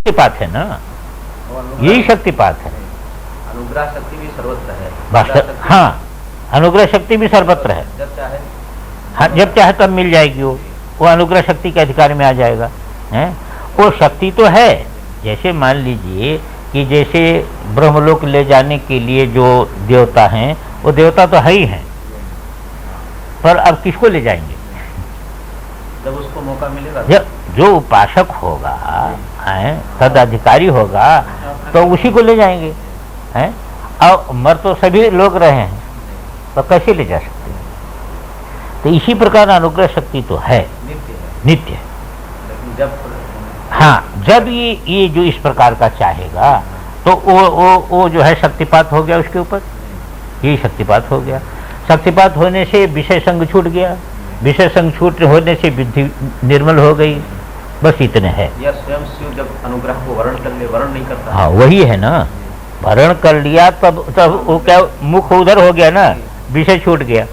शक्तिपात है ना, यही शक्तिपात है। अनुग्रह शक्ति भी सर्वत्र है। हाँ, अनुग्रह शक्ति भी सर्वत्र है। जब चाहे, हाँ, जब चाहे तब मिल जाएगी। वो अनुग्रह शक्ति के अधिकार में आ जाएगा। हैं, वो शक्ति तो है। जैसे मान लीजिए कि जैसे ब्रह्मलोक ले जाने के लिए जो देवता हैं, वो देवता तो है ही हैं, पर अब किसको ले जाएंगे? जब उसको मौका मिलेगा, जो उपासक होगा, तदाधिकारी होगा, तो उसी को ले जाएंगे। हैं, अब मर तो सभी लोग रहे हैं, तो कैसे ले जा सकते हैं? तो इसी प्रकार अनुग्रह शक्ति तो है, नित्य है। लेकिन जब, हाँ, जब ये जो इस प्रकार का चाहेगा, तो वो जो है शक्तिपात हो गया उसके ऊपर। ये शक्तिपात हो गया। शक्तिपात होने से विषय संग छूट गया, विषय संग छूट होने से बुद्धि निर्मल हो गई। बस इतने है। या स्वयं शिव जब अनुग्रह को वर्ण कर ले, वर्ण नहीं करता। हाँ, वही है ना, वर्ण कर लिया तब वो क्या, मुख उधर हो गया ना, विषय छूट गया।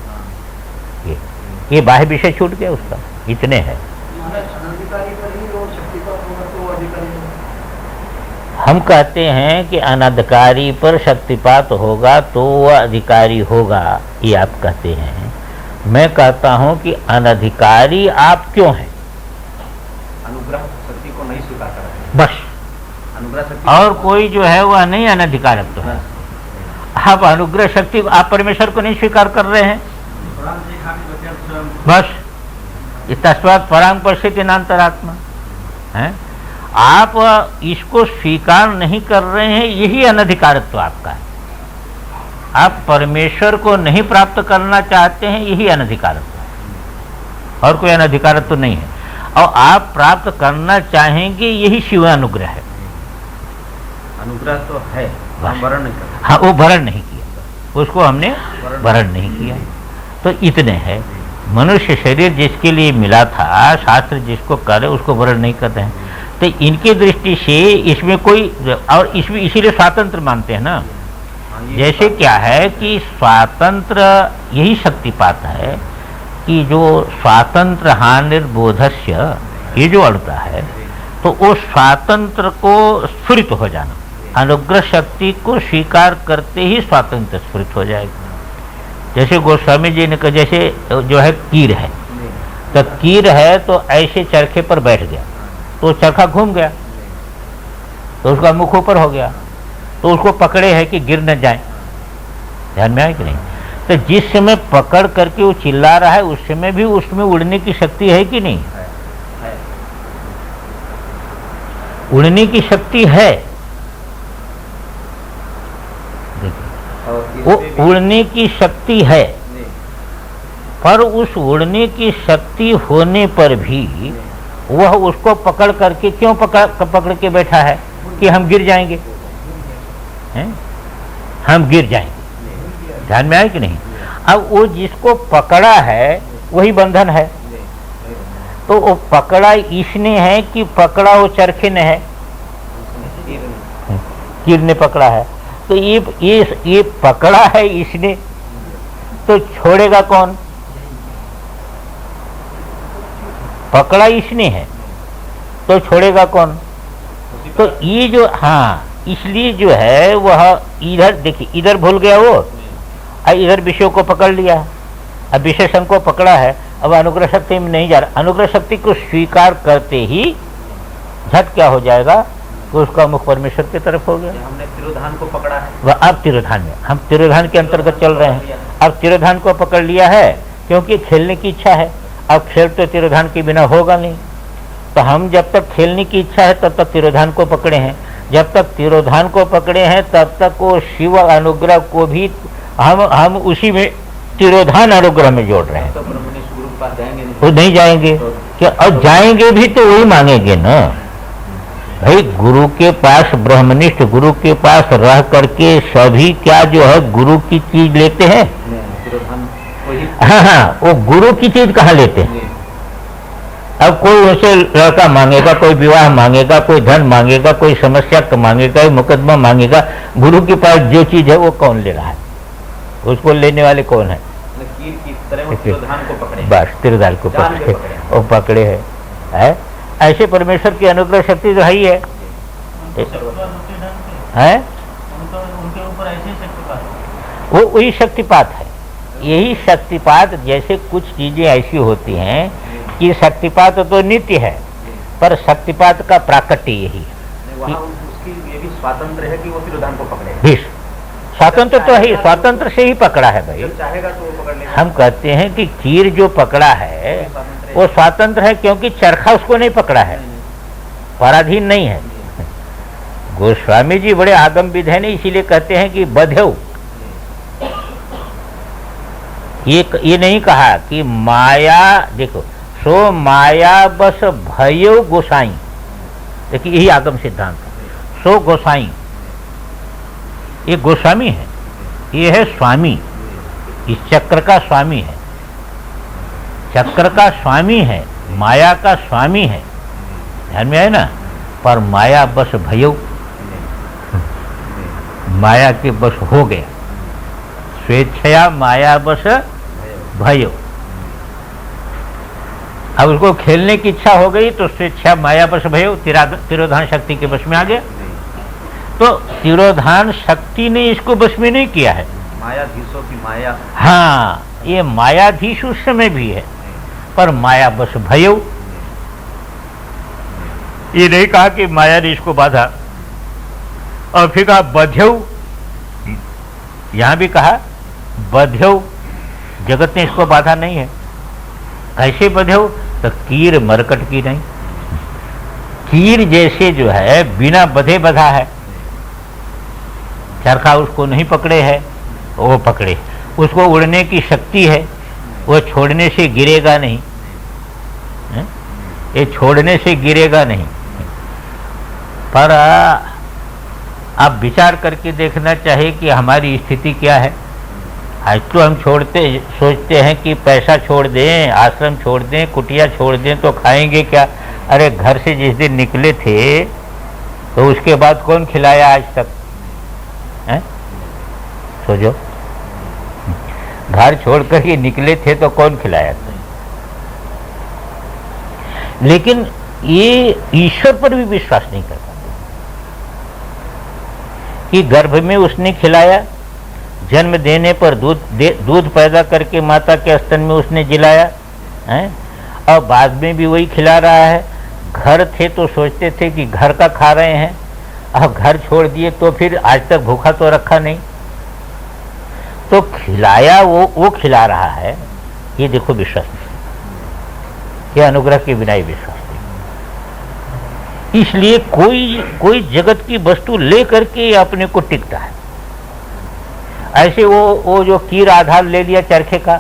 ये बाह्य विषय छूट गया उसका। इतने है। हम कहते हैं कि अनधिकारी पर शक्तिपात होगा तो वह अधिकारी होगा, ये आप कहते हैं। मैं कहता हूं कि अनधिकारी आप क्यों हैं? अनुग्रह शक्ति को नहीं स्वीकार कर रहे, बस। अनुग्रह शक्ति और कोई जो है वह नहीं अनधिकारक तो है। आप अनुग्रह शक्ति, आप परमेश्वर को नहीं स्वीकार कर रहे हैं। बस, तस्मात् परां पश्यति नान्तरात्मा है। आप इसको स्वीकार नहीं कर रहे हैं, यही अनधिकारत्व आपका है। आप परमेश्वर को नहीं प्राप्त करना चाहते हैं, यही अनधिकारत्व है, और कोई अनधिकारत्व नहीं है। और आप प्राप्त करना चाहेंगे, यही शिव अनुग्रह है। अनुग्रह तो है, हम वर्ण नहीं करते। हाँ, वो वर्ण नहीं किया, उसको हमने वर्ण नहीं किया। तो इतने हैं। मनुष्य शरीर जिसके लिए मिला था, शास्त्र जिसको करे उसको वर्ण नहीं करते हैं। तो इनकी दृष्टि से इसमें कोई, और इसमें इसीलिए स्वातंत्र मानते हैं ना। जैसे क्या है कि स्वातंत्र यही शक्तिपात है कि जो स्वातंत्र हानिर्बोधस्य, ये जो अड़ता है, तो वो स्वातंत्र को स्फुरित हो जाना, अनुग्रह शक्ति को स्वीकार करते ही स्वातंत्र स्फुरित हो जाएगा। जैसे गोस्वामी जी ने कहा, जैसे जो है कीर है, तो कीर है तो ऐसे चरखे पर बैठ गया, तो चरखा घूम गया, तो उसका मुख ऊपर हो गया, तो उसको पकड़े है कि गिर न जाए। ध्यान में आए कि नहीं? तो जिस समय पकड़ करके वो चिल्ला रहा है, उस समय भी उसमें उड़ने की शक्ति है कि नहीं? उड़ने की शक्ति है। वो उड़ने की शक्ति है, पर उस उड़ने की शक्ति होने पर भी वह उसको पकड़ करके क्यों पकड़ के बैठा है कि हम गिर जाएंगे, हैं? हम गिर जाएंगे। ध्यान में आए कि नहीं? अब वो जिसको पकड़ा है वही बंधन है। तो वो पकड़ा इसने है कि पकड़ा वो चरखे ने है? कीर ने पकड़ा है। तो ये पकड़ा है इसने, तो छोड़ेगा कौन? पकड़ा इसने है, तो छोड़ेगा कौन? तो ये जो, हाँ, इसलिए जो है वह इधर देखिए, इधर भूल गया वो, और इधर विषय को पकड़ लिया। अब विषय संग को पकड़ा है, अब अनुग्रह शक्ति में नहीं जा रहा। अनुग्रह शक्ति को स्वीकार करते ही झट क्या हो जाएगा कि उसका मुख परमेश्वर की तरफ हो गया। हमने तिरोधान को पकड़ा है, वह अब तिरोधान में, हम तिरोधान के अंतर्गत चल रहे हैं। अब तिरोधान को पकड़ लिया है क्योंकि खेलने की इच्छा है। अब खेल तो तिरोधान के बिना होगा नहीं, तो हम जब तक खेलने की इच्छा है तब तक तिरोधान को पकड़े हैं। जब तक तिरोधान को पकड़े हैं तब तक वो शिव अनुग्रह को भी हम उसी में तिरोधान अनुग्रह में जोड़ रहे हैं। तो ब्रह्मनिष्ठ गुरु के पास जाएंगे नहीं? वो नहीं जाएंगे क्या? और जाएंगे भी तो वही मांगेंगे ना भाई। गुरु के पास, ब्रह्मनिष्ठ गुरु के पास रह करके सभी क्या जो है गुरु की चीज लेते हैं? हाँ, वो गुरु की चीज कहाँ लेते हैं? अब कोई उनसे लड़का मांगेगा, कोई विवाह मांगेगा, कोई धन मांगेगा, कोई समस्या मांगेगा, मुकदमा मांगेगा। गुरु के पास जो चीज है वो कौन ले रहा है? उसको लेने वाले कौन है? बस तिरोधान को पकड़े, वो पकड़े है। ऐसे परमेश्वर की अनुग्रह शक्ति तो है ही है। है, उनके ऊपर ऐसे शक्तिपात वो वही शक्तिपात है। यही शक्तिपात, जैसे कुछ चीजें ऐसी होती हैं कि शक्तिपात तो नित्य है, पर शक्तिपात का प्राकट्य यही है। वहाँ उसकी ये भी स्वातंत्र है कि वो तिरोधान को पकड़े। भी स्वातंत्र तो है, स्वातंत्र से ही पकड़ा है भाई। जब चाहेगा तो वो पकड़ लेगा। हम कहते हैं कि कीर जो पकड़ा है वो स्वतंत्र है, क्योंकि चरखा उसको नहीं पकड़ा है, पराधीन नहीं है। गोस्वामी जी बड़े आगमविद हैं, इसीलिए कहते हैं कि बध्यौ। ये नहीं कहा कि माया, देखो, सो माया बस भयो गोसाई, देखिए यही आगम सिद्धांत। सो गोसाई, ये गोस्वामी है, ये है स्वामी, इस चक्र का स्वामी है, चक्र का स्वामी है, माया का स्वामी है, ध्यान में आए ना। पर माया बस भयो, माया के बस हो गया, स्वेच्छया माया बस भयो। अब उसको खेलने की इच्छा हो गई तो स्वेच्छा माया बस भयो, तिरोधान शक्ति के बस में आ गया। तो तिरोधान शक्ति ने इसको बस में नहीं किया है, मायाधीशों की माया। हाँ, ये मायाधीश उस समय भी है, पर माया बस भयो। ये नहीं कहा कि माया ने इसको बाधा, और फिर कहा बध्यौ, यहां भी कहा बध्यौ, जगत ने इसको बाधा नहीं है। कैसे बध्यौ? तो कीर मरकट की नहीं, कीर जैसे जो है बिना बधे बधा है, चरखा उसको नहीं पकड़े है, वो पकड़े, उसको उड़ने की शक्ति है, वो छोड़ने से गिरेगा नहीं, ये छोड़ने से गिरेगा नहीं। पर आप विचार करके देखना चाहिए कि हमारी स्थिति क्या है। आज तो हम सोचते हैं कि पैसा छोड़ दें, आश्रम छोड़ दें, कुटिया छोड़ दें तो खाएंगे क्या। अरे घर से जिस दिन निकले थे तो उसके बाद कौन खिलाया आज तक, हैं? सोचो, घर छोड़ कर के निकले थे तो कौन खिलाया था। लेकिन ये ईश्वर पर भी विश्वास नहीं करता कि गर्भ में उसने खिलाया, जन्म देने पर दूध पैदा करके माता के स्तन में उसने जिलाया है, और बाद में भी वही खिला रहा है। घर थे तो सोचते थे कि घर का खा रहे हैं, अब घर छोड़ दिए तो फिर आज तक भूखा तो रखा नहीं, तो खिलाया वो खिला रहा है। ये देखो विश्वास नहीं, ये अनुग्रह के बिना ही विश्वास नहीं। इसलिए कोई जगत की वस्तु ले करके अपने को टिकता है। ऐसे वो जो कीर आधार ले लिया चरखे का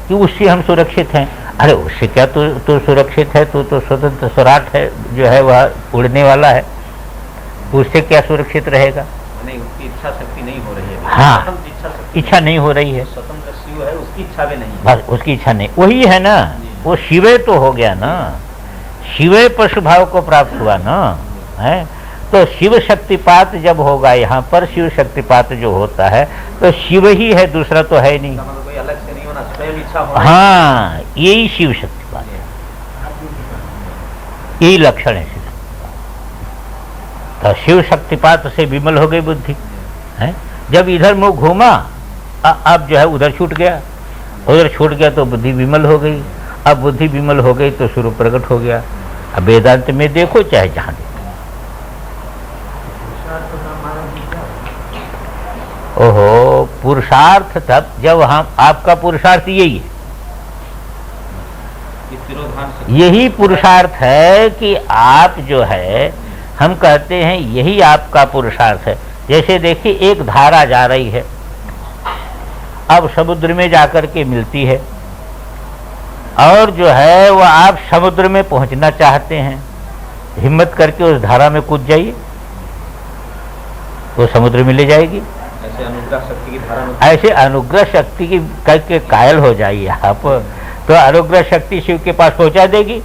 कि उससे हम सुरक्षित हैं। अरे उससे क्या तू सुरक्षित है, तू तो स्वतंत्र स्वराट है, जो है वह उड़ने वाला है, उससे क्या सुरक्षित रहेगा। नहीं, उसकी इच्छा शक्ति नहीं हो रही है। हाँ, इच्छा नहीं हो रही है, स्वतंत्र शिव है, उसकी इच्छा भी नहीं है। बस उसकी इच्छा नहीं, वही है ना, वो शिवे तो हो गया ना, शिवे पशु भाव को प्राप्त हुआ ना, है। तो शिव शक्तिपात जब होगा यहाँ पर, शिव शक्तिपात जो होता है तो शिव ही है, दूसरा तो है नहीं। कोई अलग से नहीं होना, स्वयं इच्छा होना। हाँ, यही शिव शक्तिपात है, यही लक्षण है। तो शिव शक्तिपात से विमल हो गई बुद्धि, है। जब इधर मुंह घूमा, अब जो है उधर छूट गया, उधर छूट गया तो बुद्धि विमल हो गई। अब बुद्धि विमल हो गई तो स्वरूप प्रकट हो गया। अब वेदांत में देखो, चाहे जहां देखो, ओहो, पुरुषार्थ तब जब हम, आपका पुरुषार्थ यही है, यही पुरुषार्थ है कि आप जो है, हम कहते हैं यही आपका पुरुषार्थ है। जैसे देखिए, एक धारा जा रही है, अब समुद्र में जाकर के मिलती है, और जो है वह आप समुद्र में पहुंचना चाहते हैं, हिम्मत करके उस धारा में कूद जाइए, वो समुद्र में ले जाएगी। ऐसे अनुग्रह शक्ति की धारा में, ऐसे अनुग्रह शक्ति की करके कायल हो जाइए आप, तो अनुग्रह शक्ति शिव के पास पहुंचा देगी।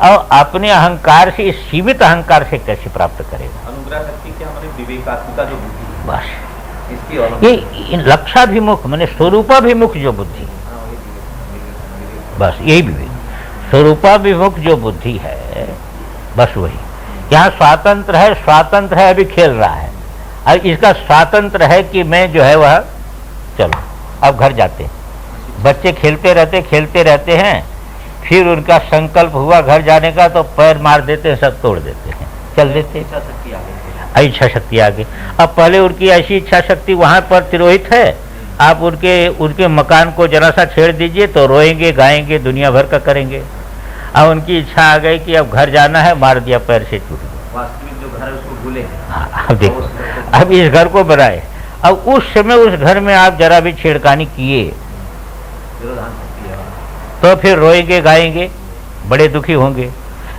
और अपने अहंकार से, इस सीमित अहंकार से कैसे प्राप्त करेगा। अनुग्रह शक्ति क्या, हमारी विवेकात्मिका जो बुद्धि, बस इसकी ये लक्षाभिमुख माने स्वरूपाभिमुख जो बुद्धि, बस यही विवेक, स्वरूपाभिमुख जो बुद्धि है, बस वही। यहाँ स्वातंत्र है, अभी खेल रहा है। अब इसका स्वातंत्र है कि मैं जो है वह चलो अब घर जाते हैं। बच्चे खेलते रहते हैं, फिर उनका संकल्प हुआ घर जाने का तो पैर मार देते हैं, सब तोड़ देते हैं, चल देते हैं। इच्छा शक्ति आ गई। अब पहले उनकी ऐसी इच्छा शक्ति वहाँ पर तिरोहित है, आप उनके मकान को जरा सा छेड़ दीजिए तो रोएंगे गाएंगे दुनिया भर का करेंगे। अब उनकी इच्छा आ गई कि अब घर जाना है, मार दिया, पैर से टूट गया। वास्तविक जो घर है उसको भूले। हाँ, अब देखो, अब इस घर को बनाए। अब उस समय उस घर में आप जरा भी छेड़खानी किए तो फिर रोएंगे गाएंगे, बड़े दुखी होंगे।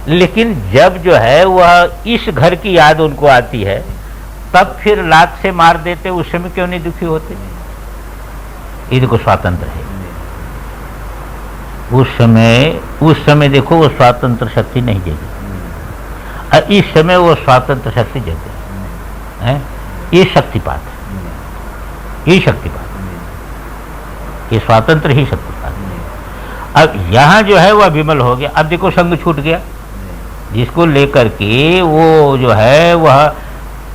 लेकिन जब जो है वह इस घर की याद उनको आती है, तब फिर लात से मार देते, उस समय क्यों नहीं दुखी होते? इनको स्वातंत्र है। उस समय देखो वो स्वातंत्र शक्ति नहीं जगी, और इस समय वो स्वातंत्र शक्ति जगे है। ये शक्तिपात है, ये शक्तिपात, ये स्वातंत्र ही शक्तिपात है। अब यहाँ जो है वह विमल हो गया। अब देखो संग छूट गया, जिसको लेकर के वो जो है वह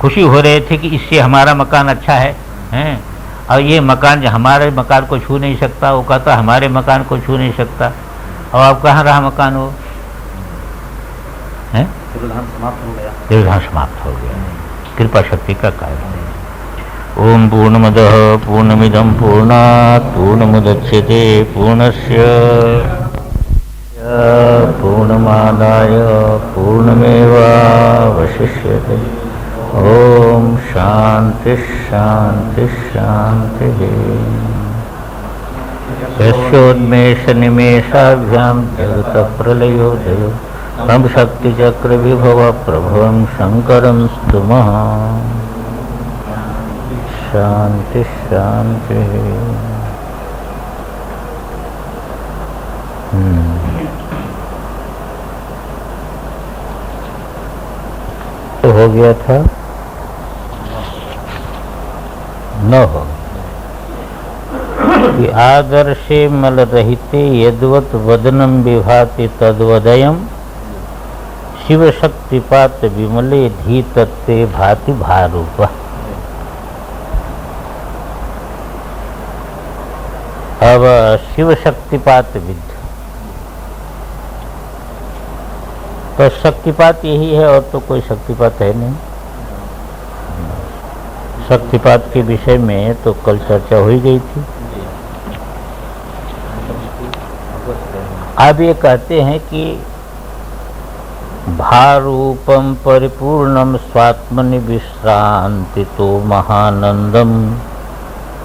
खुशी हो रहे थे कि इससे हमारा मकान अच्छा है, हैं? और ये मकान जो हमारे मकान को छू नहीं सकता, वो कहता हमारे मकान को छू नहीं सकता। और अब कहाँ रहा मकान वो, हैं? तिरोधान समाप्त हो गया। कृपा शक्ति का कार्य। ओम पूर्णमदः पूर्णमिदं पूर्णात् पूर्णमुदच्यते पूर्णस्य पूर्णमादाय पूर्णमेवावशिष्यते। ओम शांति शांति शांति। यस्योन्मेष निमेषाभ्यां जगतः प्रलयोदयो तं शक्तिचक्र विभव प्रभवं शंकरं स्तुमः। शांति शांति। तो हो गया था 9 कि आदर्शे मल रहिते यद्वत वदनम विभाति तद्वदयम शिव शक्तिपात विमले धी तत्ते भाति भारूप। अब शिव शक्तिपात विद्ध, तो शक्तिपात यही है और तो कोई शक्तिपात है नहीं। शक्तिपात के विषय में तो कल चर्चा हो ही गई थी। अब ये कहते हैं कि भारूपम परिपूर्णम स्वात्मनि विश्रांति तो महानंदम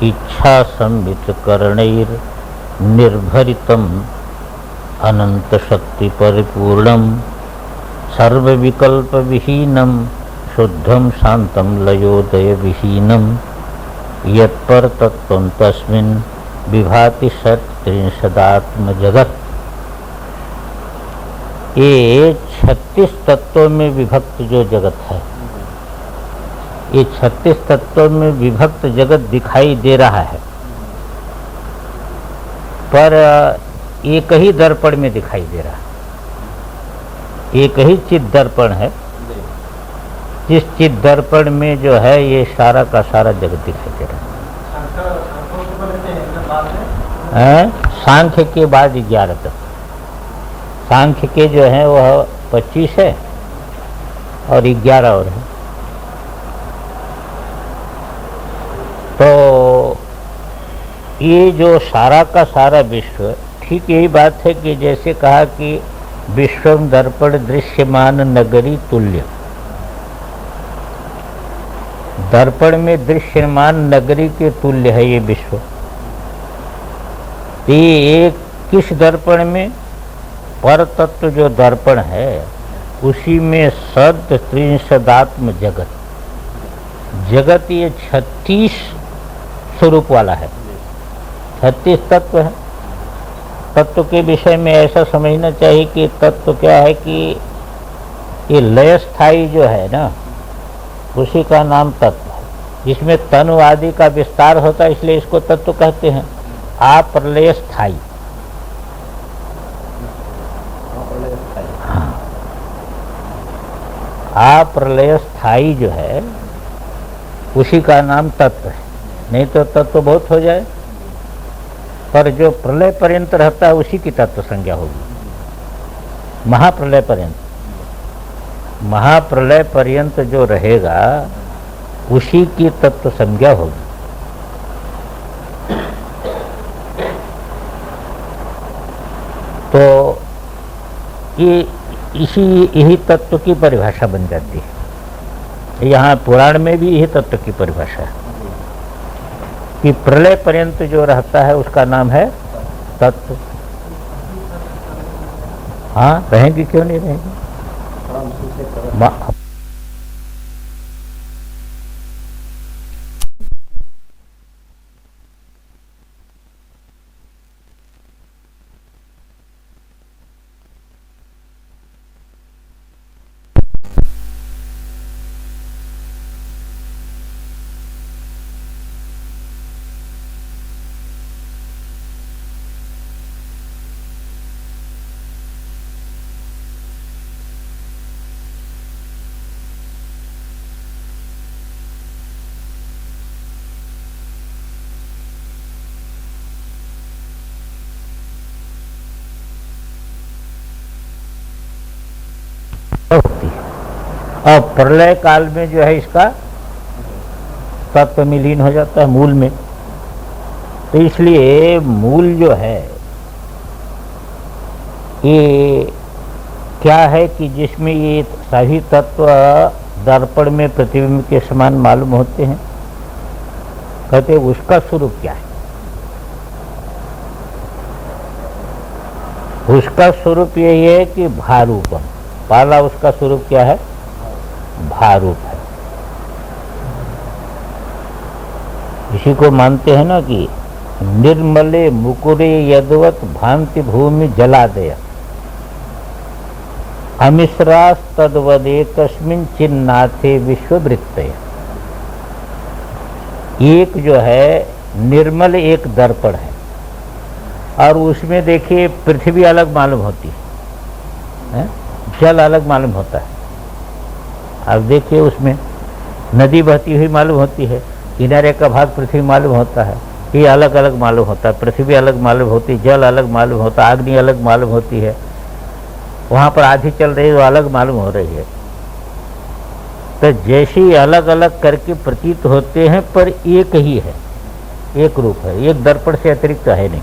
इच्छा संवित करणैर निर्भरितम अनंत शक्ति परिपूर्णम सर्व विकल्प विहीनम शुद्धम शांतम लयोदय विहीनम यत्पर तत्त्वं तस्मिन् विभाति षट्त्रिंशदात्म जगत। ये 36 तत्वों में विभक्त जो जगत है, ये 36 तत्वों में विभक्त जगत दिखाई दे रहा है, पर एक ही दर्पण में दिखाई दे रहा है। एक ही चित दर्पण है, जिस चित दर्पण में जो है ये सारा का सारा जगत दिखाई दे रहा है। सांख्य के बाद 11 तक, सांख्य के जो है वह 25 है और 11 और है। तो ये जो सारा का सारा विश्व, ठीक यही बात है कि जैसे कहा कि विश्वम दर्पण दृश्यमान नगरी तुल्य, दर्पण में दृश्यमान नगरी के तुल्य है ये विश्व। ये एक किस दर्पण में, पर तत्व जो दर्पण है उसी में सद त्रिंशदात्म जगत, जगत ये 36 स्वरूप वाला है, 36 तत्व है। तत्व के विषय में ऐसा समझना चाहिए कि तत्व क्या है कि ये लय स्थायी जो है ना, उसी का नाम तत्व है, जिसमें तनु आदि का विस्तार होता है, इसलिए इसको तत्व कहते हैं। अप्रलय स्थायी, हाँ, प्रलय स्थायी जो है उसी का नाम तत्व है। नहीं तो तत्व बहुत हो जाए, पर जो प्रलय पर्यंत रहता है उसी की तत्व संज्ञा होगी। महाप्रलय पर्यंत, महाप्रलय पर्यंत जो रहेगा उसी की तत्व संज्ञा होगी। तो ये यही तत्व की परिभाषा बन जाती है। यहाँ पुराण में भी यही तत्व की परिभाषा है कि प्रलय पर्यंत जो रहता है उसका नाम है तत्व। हाँ, रहेंगे, क्यों नहीं रहेंगे। होती है। और प्रलय काल में जो है इसका तत्व विलीन हो जाता है मूल में। तो इसलिए मूल जो है ये क्या है कि जिसमें ये सभी तत्व दर्पण में प्रतिबिंब के समान मालूम होते हैं। कहते उसका स्वरूप क्या है। उसका स्वरूप यही है कि भारूपम। पहला उसका स्वरूप क्या है, भारूप है। इसी को मानते हैं ना कि निर्मले मुकुरे यदवत भांति भूमि जलादय अमिश्रास तद्वदे कस्मिन चिन्नाथे विश्ववृत्तय। एक जो है निर्मल एक दर्पण है और उसमें देखिए पृथ्वी अलग मालूम होती है, जल अलग मालूम होता है। अब देखिए उसमें नदी बहती हुई मालूम होती है, किनारे का भाग पृथ्वी मालूम होता है। ये अलग अलग मालूम होता है, पृथ्वी अलग मालूम होती है, जल अलग मालूम होता है, अग्नि अलग मालूम होती है। वहाँ पर आधी चल रही है वो अलग मालूम हो रही है। तो जैसे अलग अलग करके प्रतीत होते हैं पर एक ही है, एक रूप है, एक दर्पण से अतिरिक्त है नहीं,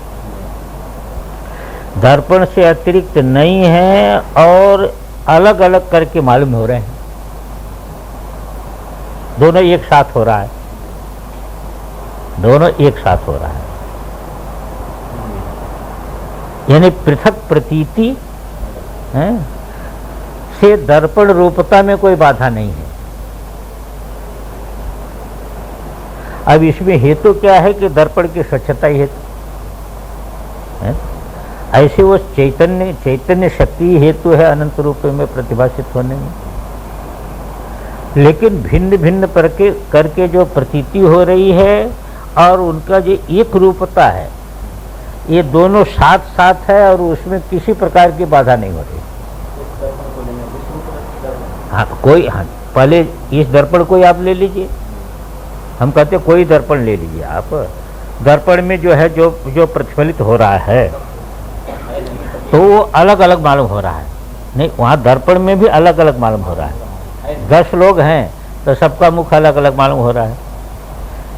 दर्पण से अतिरिक्त नहीं है और अलग अलग करके मालूम हो रहे हैं। दोनों एक साथ हो रहा है, दोनों एक साथ हो रहा है। यानी पृथक प्रतीति से दर्पण रूपता में कोई बाधा नहीं है। अब इसमें हेतु क्या है कि दर्पण की स्वच्छता ही हेतु है। ऐसे वो चैतन्य शक्ति हेतु है अनंत रूप में प्रतिभाषित होने में। लेकिन भिन्न भिन्न करके जो प्रतीति हो रही है और उनका जो एक रूपता है, ये दोनों साथ साथ है और उसमें किसी प्रकार की बाधा नहीं हो रही। हाँ, पहले इस दर्पण को आप ले लीजिए। हम कहते कोई दर्पण ले लीजिए आप, दर्पण में जो है जो प्रतिफलित हो रहा है तो वो अलग अलग मालूम हो रहा है। नहीं, वहाँ दर्पण में भी अलग अलग मालूम हो रहा है। 10 लोग हैं तो सबका मुख अलग अलग मालूम हो रहा है,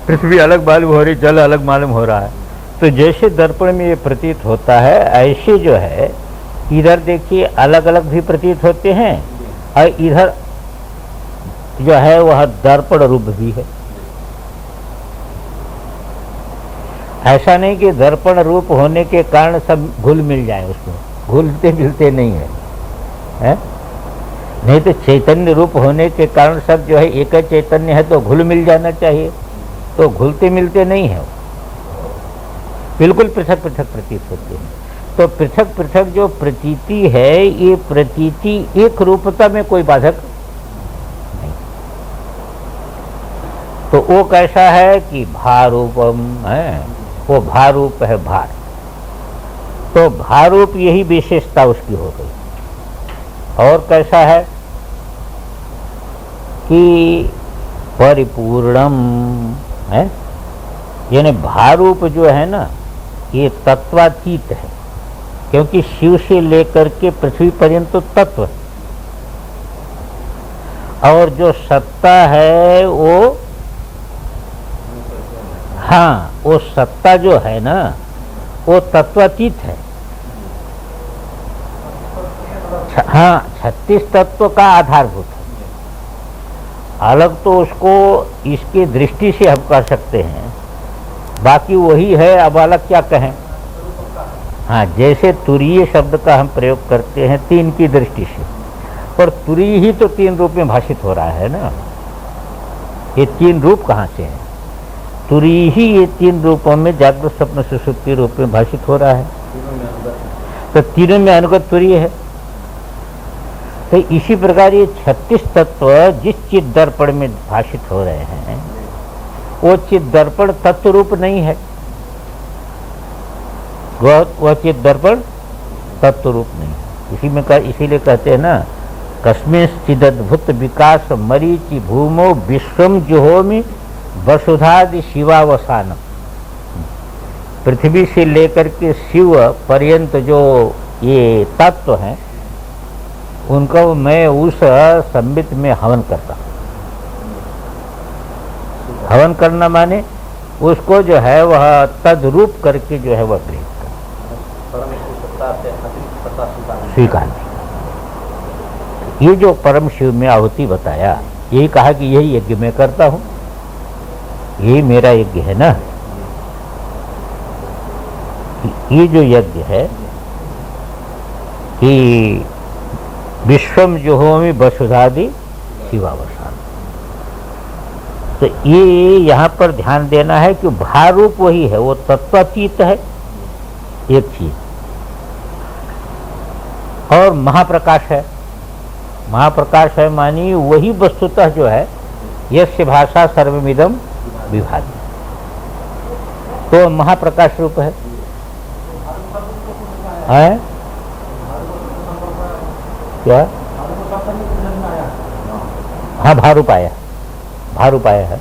पृथ्वी अलग मालूम हो रही, जल अलग मालूम हो रहा है। तो जैसे दर्पण में ये प्रतीत होता है, ऐसे जो है इधर देखिए अलग अलग भी प्रतीत होते हैं और इधर जो है वह दर्पण रूप भी है। ऐसा नहीं कि दर्पण रूप होने के कारण सब घुल मिल जाए, उसमें घुलते मिलते नहीं है, नहीं तो चैतन्य रूप होने के कारण सब जो है एक ही चैतन्य है तो घुल मिल जाना चाहिए, तो घुलते मिलते नहीं है, बिल्कुल पृथक पृथक प्रतीत होते हैं। तो पृथक पृथक जो प्रतीति है, ये प्रतीति एक रूपता में कोई बाधक नहीं। तो वो कैसा है कि भारूपम है, वो भारूप है, भार। तो भारूप यही विशेषता उसकी हो गई। और कैसा है कि परिपूर्णम है, यानी भारूप जो है ना ये तत्वातीत है, क्योंकि शिव से लेकर के पृथ्वी पर्यंत तो तत्व है, और जो सत्ता है वो, हाँ वो सत्ता जो है ना वो तत्वातीत है। हाँ 36 तत्व का आधारभूत है, अलग तो उसको इसकी दृष्टि से हम कर सकते हैं, बाकी वही है, अब अलग क्या कहें। हाँ जैसे तुरीय शब्द का हम प्रयोग करते हैं 3 की दृष्टि से, पर तुरीय ही तो 3 रूप में भाषित हो रहा है ना, ये 3 रूप कहाँ से हैं? तुरीय ही ये 3 रूपों में जागृत स्वप्न सुषुप्ति रूप में भाषित हो रहा है, तो तीनों में अनुगत तुरीय है। तो इसी प्रकार ये 36 तत्व जिस चित दर्पण में भाषित हो रहे हैं वो चित दर्पण तत्व रूप नहीं है, वह चित दर्पण तत्व रूप नहीं है। इसी में इसीलिए कहते हैं ना, कस्मिंश्चिदद्भुत विकास मरीचि भूमो विश्वम जुहोमि वसुधादि शिवावसानम। पृथ्वी से लेकर के शिव पर्यंत जो ये तत्व हैं उनका मैं उस संबित में हवन करता हूँ। हवन करना माने उसको जो है वह तद्रूप करके जो है वह प्रेरित स्वीकार। ये जो परम शिव में आहुति बताया, यही कहा कि यही यज्ञ मैं करता हूँ, यही मेरा यज्ञ है ना। ये जो यज्ञ है कि विश्वम जुहोमि वसुधादि शिवावसान, तो ये यहाँ पर ध्यान देना है कि भारूप वही है, वो तत्वातीत है एक चीज, और महाप्रकाश है। महाप्रकाश है मानी वही वस्तुतः जो है यस्य भाषा सर्वमिदं विभाति, तो महाप्रकाश रूप है। क्या? हाँ भारूप आया, भारूप आया है,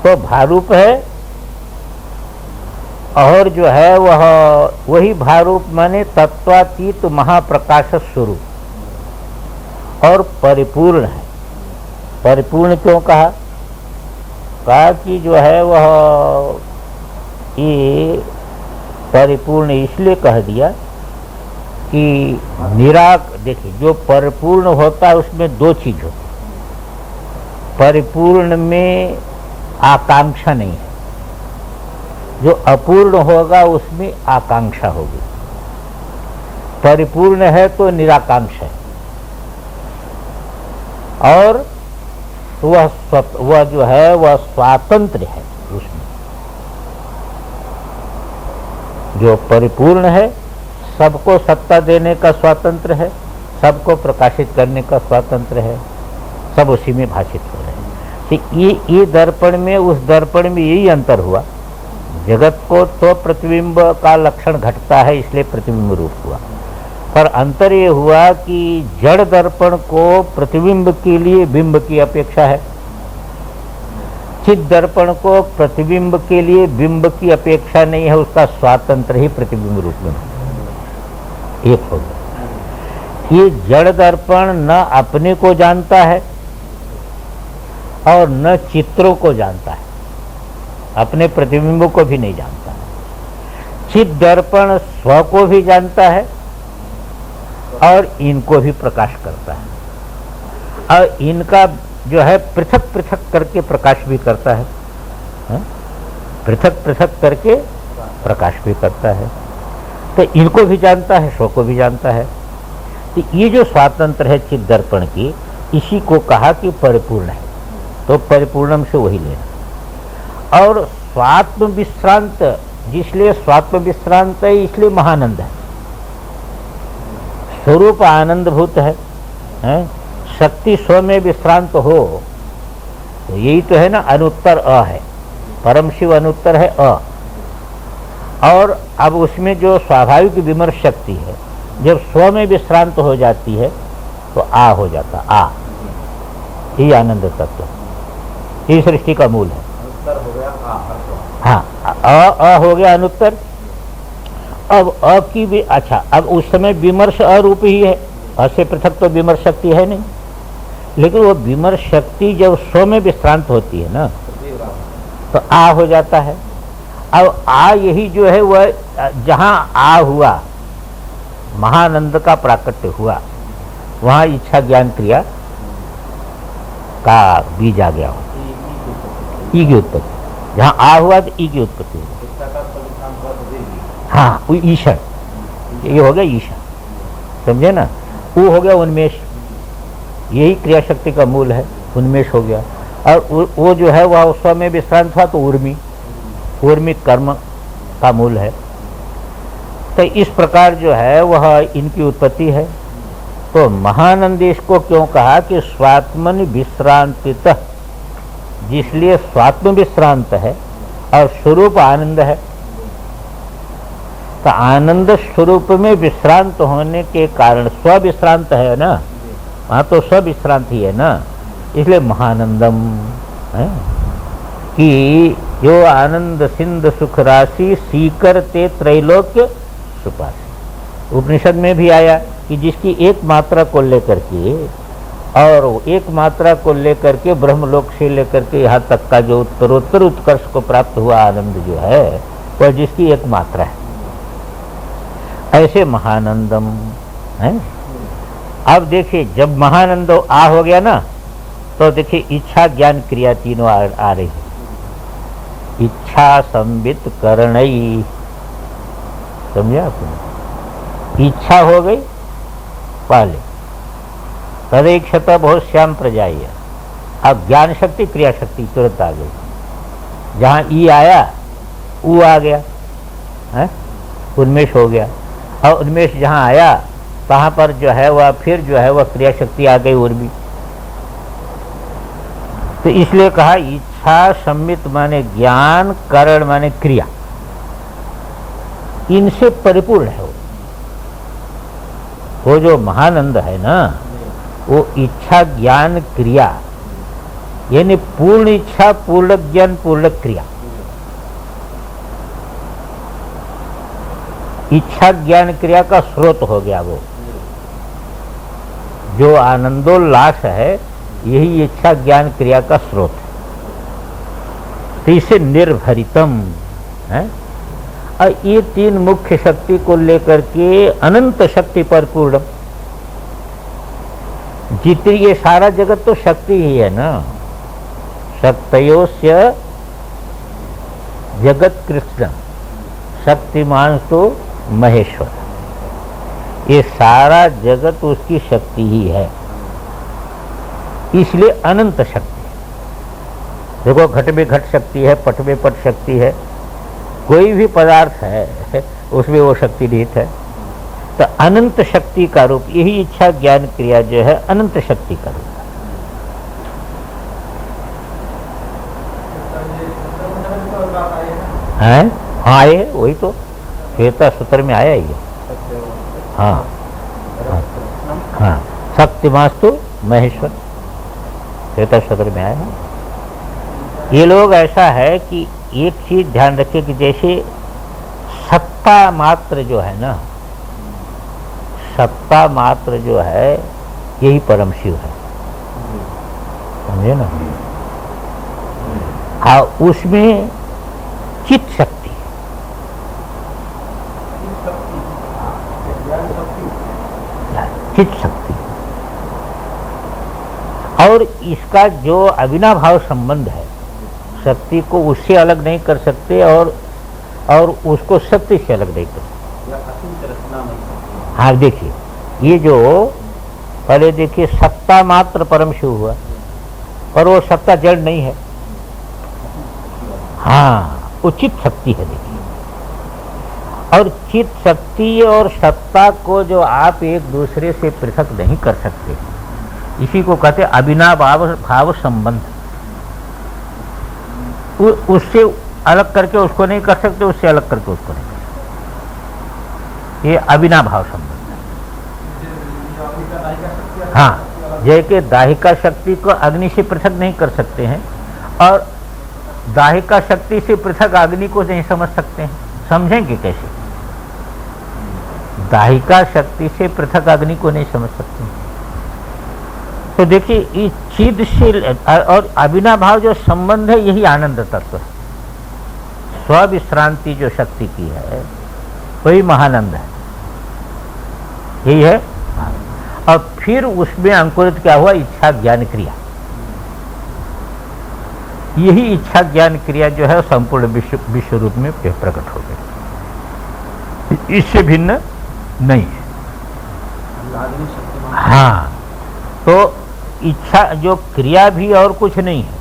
तो भारूप है, और जो है वह वही भारूप माने तत्वातीत महाप्रकाश स्वरूप, और परिपूर्ण है। परिपूर्ण क्यों कहा? कि जो है वह ये परिपूर्ण इसलिए कह दिया कि देखिए जो परिपूर्ण होता है उसमें 2 चीज होती है। परिपूर्ण में आकांक्षा नहीं है, जो अपूर्ण होगा उसमें आकांक्षा होगी। परिपूर्ण है तो निराकांक्षा है, और वह जो है वह स्वातंत्र है। उसमें जो परिपूर्ण है सबको सत्ता देने का स्वातंत्र है, सबको प्रकाशित करने का स्वातंत्र है, सब उसी में भाषित हो रहे हैं। तो ये दर्पण में उस दर्पण में यही अंतर हुआ। जगत को तो प्रतिबिंब का लक्षण घटता है इसलिए प्रतिबिंब रूप हुआ, पर अंतर ये हुआ कि जड़ दर्पण को प्रतिबिंब के लिए बिंब की अपेक्षा है, चित दर्पण को प्रतिबिंब के लिए बिंब की अपेक्षा नहीं है, उसका स्वातंत्र ही प्रतिबिंब रूप में एक हो गया। ये जड़ दर्पण न अपने को जानता है और न चित्रों को जानता है, अपने प्रतिबिंबों को भी नहीं जानता है। चित दर्पण स्व को भी जानता है और इनको भी प्रकाश करता है, और इनका जो है पृथक पृथक करके प्रकाश भी करता है, पृथक पृथक करके प्रकाश भी करता है। तो इनको भी जानता है, स्व को भी जानता है। तो ये जो स्वातंत्र है चित दर्पण की, इसी को कहा कि परिपूर्ण है, तो परिपूर्णम से वही लेना। और स्वात्म विश्रांत, जिसलिए स्वात्म विश्रांत है इसलिए महानंद है, स्वरूप आनंदभूत है। शक्ति स्व में विश्रांत हो, तो यही तो है ना, अनुत्तर अ है, परम शिव अनुत्तर है अ। और अब उसमें जो स्वाभाविक विमर्श शक्ति है, जब स्व में विश्रांत हो जाती है तो आ हो जाता आ। यही आनंद तत्व, ये सृष्टि का मूल है। अनुत्तर हो गया हाँ, अ हो गया अनुत्तर। अब अ की भी, अच्छा, अब उस समय विमर्श अरूप ही है, अ से पृथक तो विमर्श शक्ति है नहीं, लेकिन वो विमर्श शक्ति जब स्व में विश्रांत होती है ना, तो आ हो जाता है। अब आ यही जो है वह जहां आ हुआ, महानंद का प्राकट्य हुआ, वहां इच्छा ज्ञान क्रिया का बीज आ गया, ई की उत्पत्ति। जहां आ हुआ तो ई की उत्पत्ति हुई। हाँ, वो ईशा, ये हो गया ईशा, समझे ना। वो हो गया उन्मेष, यही क्रिया शक्ति का मूल है, उन्मेष हो गया। और वो जो है वह स्व में विश्रांत हुआ तो उर्मी, उर्मी कर्म का मूल है। तो इस प्रकार जो है वह इनकी उत्पत्ति है। तो महानंद इसको क्यों कहा कि स्वात्मन विश्रांतितः, जिसलिए स्वात्म विश्रांत है और स्वरूप आनंद है। तो आनंद स्वरूप में विश्रांत होने के कारण स्व विश्रांत है ना, वहां तो स्व विश्रांत ही है ना, इसलिए महानंदम है कि जो आनंद सिंध सुख राशि सीकर ते त्रैलोक्य सुपासी। उपनिषद में भी आया कि जिसकी एक मात्रा को लेकर के, और एक मात्रा को लेकर के ब्रह्मलोक से लेकर के यहाँ तक का जो उत्तरोत्तर उत्कर्ष को प्राप्त हुआ आनंद जो है वह जिसकी एक मात्रा है, ऐसे महानंदम है। अब देखिए जब महानंद आ हो गया ना, तो देखिए इच्छा ज्ञान क्रिया तीनों आ रही है। इच्छा संबित करणई, समझे आपने, इच्छा हो गई पहले, तदैक्षता बहुत श्याम प्रजाई। अब ज्ञान शक्ति क्रिया शक्ति तुरंत आ गई, जहां ई आया ऊ आ गया है, उन्मेष हो गया। और उन्मेष जहां आया वहां पर जो है वह फिर जो है वह क्रिया शक्ति आ गई उर्मी। तो इसलिए कहा इच्छा सम्मित माने ज्ञान, करण माने क्रिया, इनसे परिपूर्ण है वो जो महानंद है ना, वो इच्छा ज्ञान क्रिया, यानी पूर्ण इच्छा पूर्ण ज्ञान पूर्ण क्रिया। इच्छा ज्ञान क्रिया का स्रोत हो गया वो, जो आनंदोल्लास है यही इच्छा ज्ञान क्रिया का स्रोत है। तो इसे निर्भरितम है। और ये तीन मुख्य शक्ति को लेकर के अनंत शक्ति पर पूर्ण, जितनी ये सारा जगत तो शक्ति ही है ना, शक्तयोस्य जगत कृष्ण शक्तिमान तो महेश्वर, ये सारा जगत उसकी शक्ति ही है, इसलिए अनंत शक्ति। देखो घट में घट शक्ति है, पट में पट शक्ति है, कोई भी पदार्थ है उसमें वो शक्ति निहित है। तो अनंत शक्ति का रूप यही इच्छा ज्ञान क्रिया जो है, अनंत शक्ति का रूप है। हाँ आए, वही तो श्वेता सूत्र में आया ही है। हाँ हाँ, हाँ शक्तिमास्तु महेश्वर, श्वेता सूत्र में आया है। ये लोग ऐसा है कि एक चीज ध्यान रखिए कि जैसे सत्ता मात्र जो है ना, सत्ता मात्र जो है यही परम शिव है, समझे ना। हाँ उसमें चित्त शक्ति, चित्त शक्ति, और इसका जो अविनाभाव संबंध है, शक्ति को उससे अलग नहीं कर सकते और उसको शक्ति से अलग नहीं कर सकते। हाँ देखिए ये जो पहले देखिए सत्ता मात्र परम शिव हुआ, पर वो सत्ता जड़ नहीं है। हाँ वो चित्त शक्ति है देखिए, और चित्त शक्ति और सत्ता को जो आप एक दूसरे से पृथक नहीं कर सकते, इसी को कहते अविनाभाव भाव संबंध। उससे अलग करके उसको नहीं कर सकते, उससे अलग करके उसको नहीं कर सकते, ये अविनाभाव संबंध है। हाँ जैसे दाहिका शक्ति को अग्नि से पृथक नहीं कर सकते हैं और दाहिका शक्ति से पृथक अग्नि को नहीं समझ सकते हैं, समझेंगे कैसे? दाहिका शक्ति से पृथक अग्नि को नहीं समझ सकते हैं। तो देखिए इस चिदशील और अविनाभाव जो संबंध है यही आनंद तत्व है। स्विश्रांति जो शक्ति की है वही महानंद है, यही है। और फिर उसमें अंकुरित क्या हुआ? इच्छा ज्ञान क्रिया। यही इच्छा ज्ञान क्रिया जो है संपूर्ण विश्व रूप में प्रकट हो गई, इससे भिन्न नहीं है। हाँ, तो इच्छा जो क्रिया भी और कुछ नहीं है,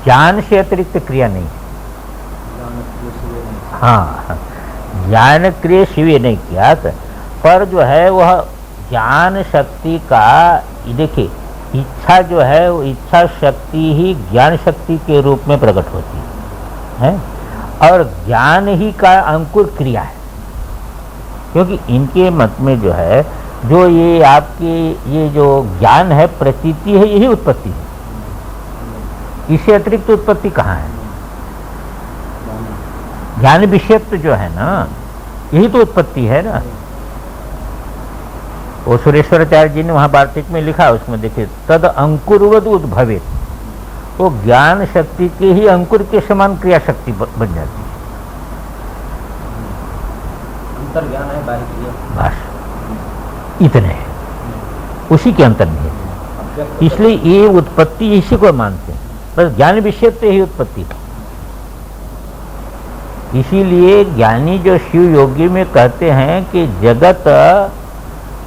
ज्ञान से अतिरिक्त क्रिया नहीं है। हाँ, ज्ञान क्रिया शिव नहीं किया पर जो है वह ज्ञान शक्ति का, देखिए इच्छा जो है वो इच्छा शक्ति ही ज्ञान शक्ति के रूप में प्रकट होती है और ज्ञान ही का अंकुर क्रिया है। क्योंकि इनके मत में जो है जो ये आपके ये जो ज्ञान है प्रतीति है, यही उत्पत्ति है, इससे अतिरिक्त उत्पत्ति कहाँ है? ज्ञान विषयत्व जो है ना, यही तो उत्पत्ति है ना। वो सुरेश्वराचार्य जी ने वहाँ वार्तिक में लिखा, उसमें देखिए तद अंकुरवद उद्भवेत, वो ज्ञान शक्ति के ही अंकुर के समान क्रिया शक्ति बन जाती है। अंतर ज्ञान है, बाहर क्रिया, बस इतने हैं, उसी के अंतर नहीं है। इसलिए ये उत्पत्ति इसी को मानते हैं, बस ज्ञान विषय से ही उत्पत्ति है। इसीलिए ज्ञानी जो शिव योगी में कहते हैं कि जगत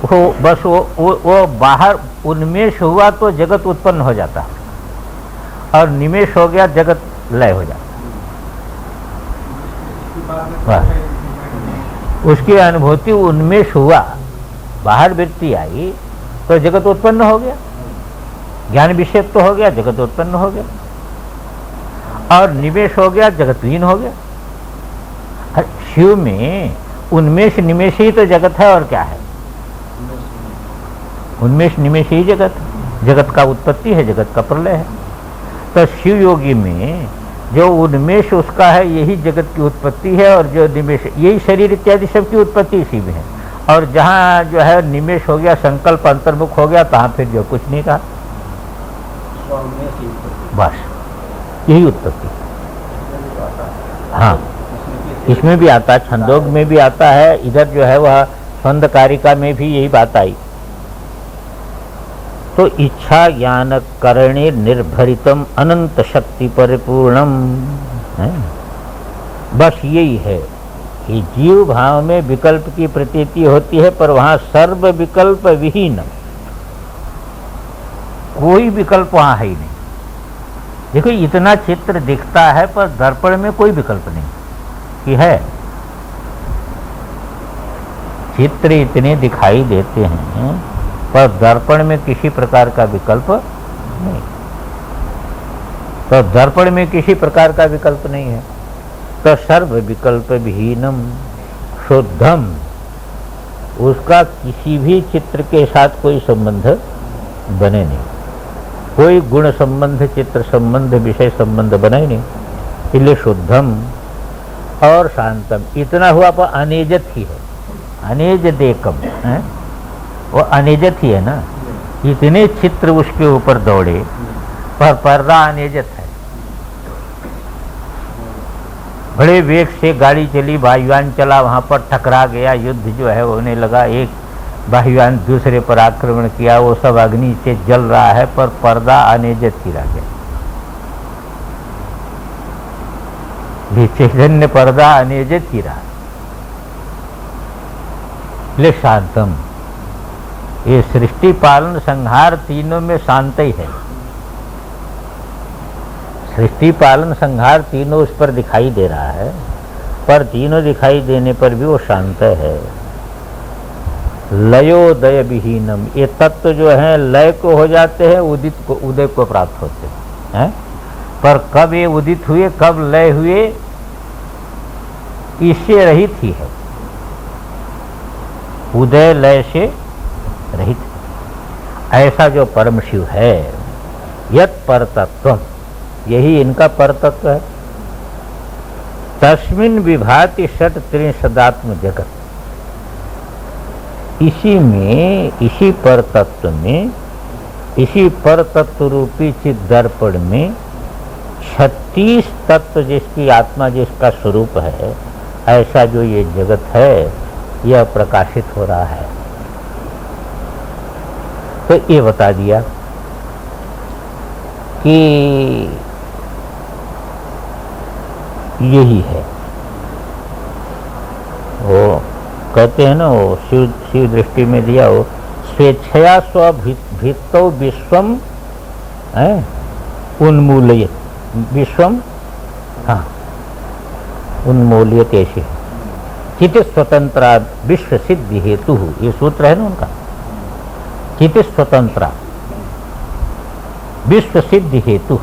हो, बस वो बाहर उन्मेष हुआ तो जगत उत्पन्न हो जाता है और निमेष हो गया जगत लय हो जाता है। उसकी अनुभूति उन्मेष हुआ, बाहर वृत्ति आई तो जगत उत्पन्न हो गया, ज्ञान विषय तो हो गया, जगत उत्पन्न हो गया और निमेष हो गया, जगत लीन हो गया। शिव में उन्मेष निमेष ही तो जगत है और क्या है? उन्मेष निमेष ही जगत, जगत का उत्पत्ति है, जगत का प्रलय है। तो शिव योगी में जो उन्मेष उसका है यही जगत की उत्पत्ति है और जो निमेष यही शरीर इत्यादि सबकी उत्पत्ति इसी में है। और जहाँ जो है निमेष हो गया, संकल्प अंतर्मुख हो गया, तहाँ फिर जो कुछ नहीं कहा, बस यही उत्पत्ति। हाँ, इसमें भी आता है, छंदोग में भी आता है, इधर जो है वह छंदकारिका में भी यही बात आई। तो इच्छा ज्ञान करणे निर्भरितम अनंत शक्ति परिपूर्णम है। बस यही है कि जीव भाव में विकल्प की प्रतीति होती है पर वहाँ सर्व विकल्प विहीन, कोई विकल्प वहाँ है ही नहीं। देखो इतना चित्र दिखता है पर दर्पण में कोई विकल्प नहीं कि है। चित्र इतने दिखाई देते हैं पर दर्पण में किसी प्रकार का विकल्प नहीं, तो दर्पण में किसी प्रकार का विकल्प नहीं है। तो सर्व विकल्प विहीनम शुद्धम, उसका किसी भी चित्र के साथ कोई संबंध बने नहीं, कोई गुण संबंध, चित्र संबंध, विषय संबंध बने नहीं, इसलिए शुद्धम और शांतम। इतना हुआ पर अनेजत ही है, अनेज देकम है, वो अनेजत ही है ना। इतने चित्र उसके ऊपर दौड़े पर पर्दा अनेजत है। बड़े वेग से गाड़ी चली, वायुयान चला, वहाँ पर टकरा गया, युद्ध जो है होने लगा, एक वायुयान दूसरे पर आक्रमण किया, वो सब अग्नि से जल रहा है पर पर्दा अनेजत ही रह गया। चैतन्य पर्दा अनेजत ही रहा। ले शांतम, ये सृष्टि पालन संहार तीनों में शांत ही है। सृष्टि पालन संहार तीनों उस पर दिखाई दे रहा है पर तीनों दिखाई देने पर भी वो शांत है। लयोदय विहीनम, ये तत्व जो है लय को हो जाते हैं, उदित को, उदय को प्राप्त होते हैं। पर कब ये उदित हुए, कब लय हुए, इससे रहित ही है, उदय लय से रहित। ऐसा जो परम शिव है, यत पर तत्व, यही इनका पर तत्व है। तस्मिन विभाति षट त्रिशदात्म जगत, इसी में, इसी पर तत्व में, इसी पर तत्व रूपी चित दर्पण में 36 तत्व जिसकी आत्मा, जिसका स्वरूप है, ऐसा जो ये जगत है, यह प्रकाशित हो रहा है। तो ये बता दिया कि यही है। वो कहते हैं ना, वो शिव दृष्टि में दिया, वो स्वेच्छया स्वभित्तौ विश्वम उन्मूलयत, विश्वम, हाँ, उन्मूलयत ऐसे चित स्वतंत्रा विश्व सिद्धि हेतु, ये सूत्र है ना उनका। चित स्वतंत्रा विश्व सिद्धि हेतु,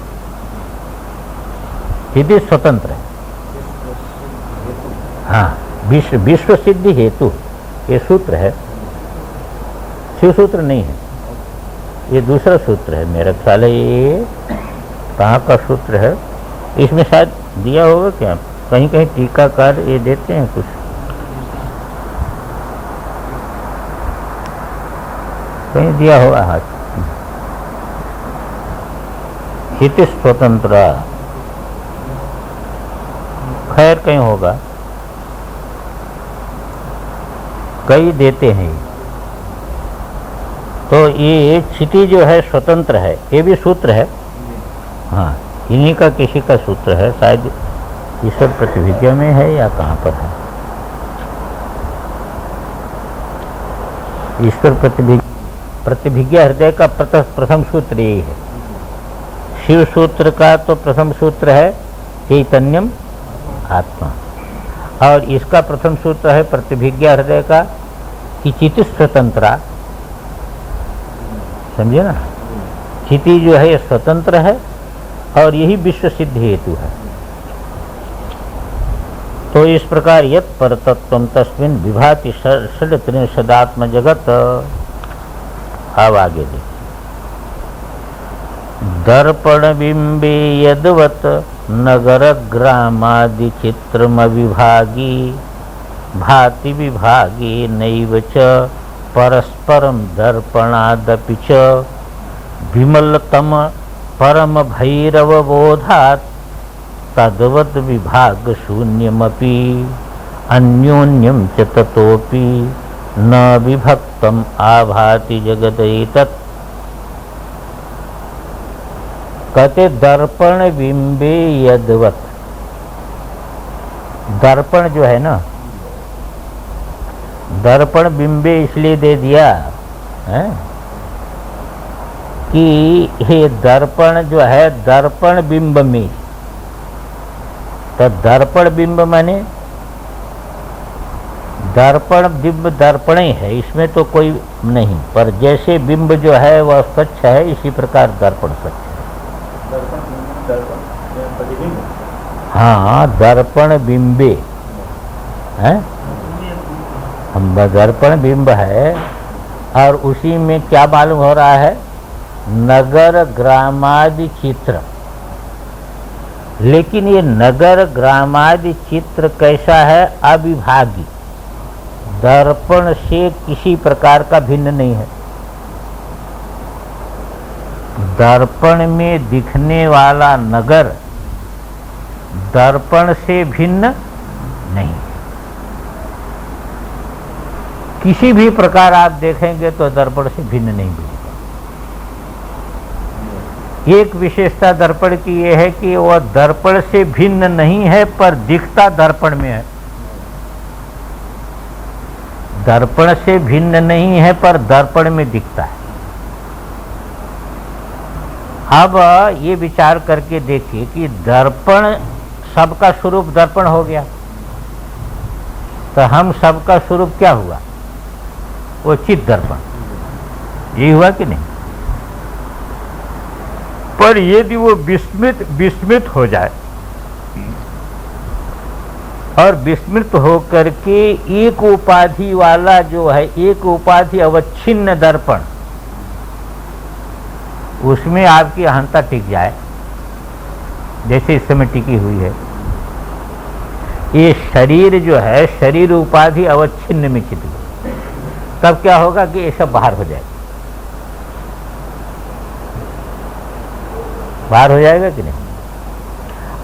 चित स्वतंत्र है, हाँ, विश्व सिद्धि हेतु, ये सूत्र है, शिव सूत्र नहीं है, ये दूसरा सूत्र है मेरा ख्याल है। ये कहाँ का सूत्र है, इसमें शायद दिया होगा क्या, कहीं कहीं टीकाकार ये देते हैं कुछ, कहीं दिया होगा। हाथ हित स्वतंत्र, खैर कहीं होगा, कई देते हैं। तो ये क्षिति जो है स्वतंत्र है, ये भी सूत्र है, हाँ, इन्हीं का किसी का सूत्र है, शायद ईश्वर प्रतिभिज्ञा में है या कहाँ पर है। ईश्वर प्रतिभिज्ञा हृदय का प्रथम सूत्र यही है। शिव सूत्र का तो प्रथम सूत्र है चैतन्यम आत्मा, और इसका प्रथम सूत्र है प्रतिभिज्ञा हृदय का कि चित्त स्वतंत्रा, समझे ना, चिति जो है ये स्वतंत्र है और यही विश्व सिद्ध हेतु है। तो इस प्रकार यत पर तत्व तस्मिन विभाति षड त्रिशदात्म जगत। अब आगे दे, दर्पण बिंबे यदवत नगर ग्रामादि चित्रम विभागी भाति विभागी नैव च परस्परम दर्पणादपि च विमलतम परम भैरव बोधात् तद्वत् विभाग शून्यमपि अन्योन्यम च ततोपि न विभक्तम आभाति जगत एतत्। कहते दर्पण बिंबे यदवत, दर्पण जो है ना, दर्पण बिंबे इसलिए दे दिया है कि ये दर्पण जो है, दर्पण बिंब में, तो दर्पण बिंब माने दर्पण बिंब दर्पण ही है, इसमें तो कोई नहीं, पर जैसे बिंब जो है वह स्वच्छ है, इसी प्रकार दर्पण स्वच्छ है। हाँ, दर्पण बिंबे है, दर्पण बिंब है, और उसी में क्या मालूम हो रहा है, नगर ग्रामादि चित्र। लेकिन ये नगर ग्रामादि चित्र कैसा है, अविभागी, दर्पण से किसी प्रकार का भिन्न नहीं है। दर्पण में दिखने वाला नगर दर्पण से भिन्न नहीं, किसी भी प्रकार आप देखेंगे तो दर्पण से भिन्न नहीं मिलेगा। एक विशेषता दर्पण की यह है कि वह दर्पण से भिन्न नहीं है, पर दिखता दर्पण में है। दर्पण से भिन्न नहीं है, पर दर्पण में दिखता है। अब ये विचार करके देखिए कि दर्पण, सबका स्वरूप दर्पण हो गया, तो हम सबका स्वरूप क्या हुआ, वो चित दर्पण, ये हुआ कि नहीं। पर यदि वो विस्मृत हो जाए, और विस्मृत होकर के एक उपाधि वाला जो है, एक उपाधि अवच्छिन्न दर्पण, उसमें आपकी अहंता टिक जाए, जैसे इस समय टिकी हुई है। ये शरीर जो है, शरीर उपाधि अवच्छिन्न में चित, तब क्या होगा कि ये सब बाहर हो जाएगा। बाहर हो जाएगा कि नहीं?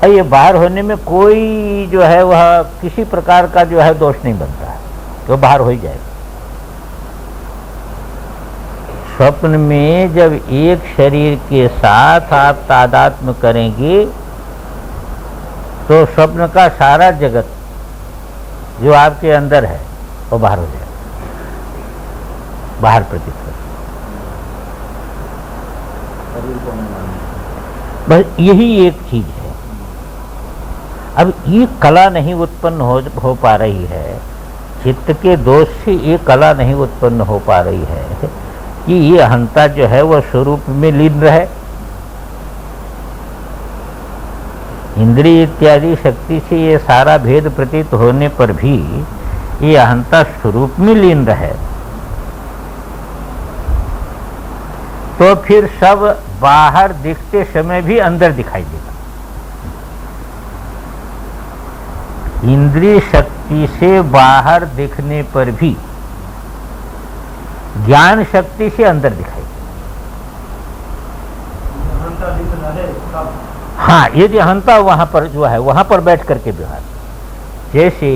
और ये बाहर होने में कोई जो है वह किसी प्रकार का जो है दोष नहीं बनता है, तो बाहर हो ही जाएगा। स्वप्न में जब एक शरीर के साथ आप तादात्म्य करेंगे तो स्वप्न का सारा जगत जो आपके अंदर है वो बाहर हो जाएगा, बाहर प्रतीत हो। बस यही एक चीज है। अब ये कला नहीं उत्पन्न हो पा रही है, चित्त के दोष से ये कला नहीं उत्पन्न हो पा रही है कि ये अहंता जो है वह स्वरूप में लीन रहे। इंद्रिय इत्यादि शक्ति से ये सारा भेद प्रतीत होने पर भी ये अहंता स्वरूप में लीन रहे, तो फिर सब बाहर दिखते समय भी अंदर दिखाई देगा। इंद्रिय शक्ति से बाहर दिखने पर भी ज्ञान शक्ति से अंदर दिखाई देगा। हाँ, यदि अहंता वहां पर जो है वहां पर बैठ करके व्यवहार, जैसे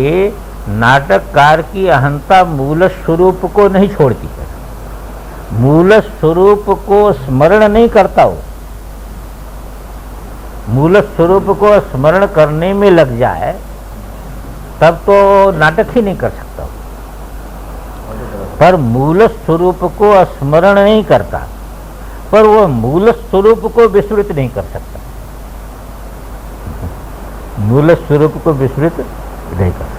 नाटककार की अहंता मूल स्वरूप को नहीं छोड़ती है, मूल स्वरूप को स्मरण नहीं करता, वो मूल स्वरूप को स्मरण करने में लग जाए तब तो नाटक ही नहीं कर सकता वो। पर मूल स्वरूप को स्मरण नहीं करता, पर वो मूल स्वरूप को विस्मृत नहीं कर सकता, मूल स्वरूप को विस्मृत नहीं कर सकता।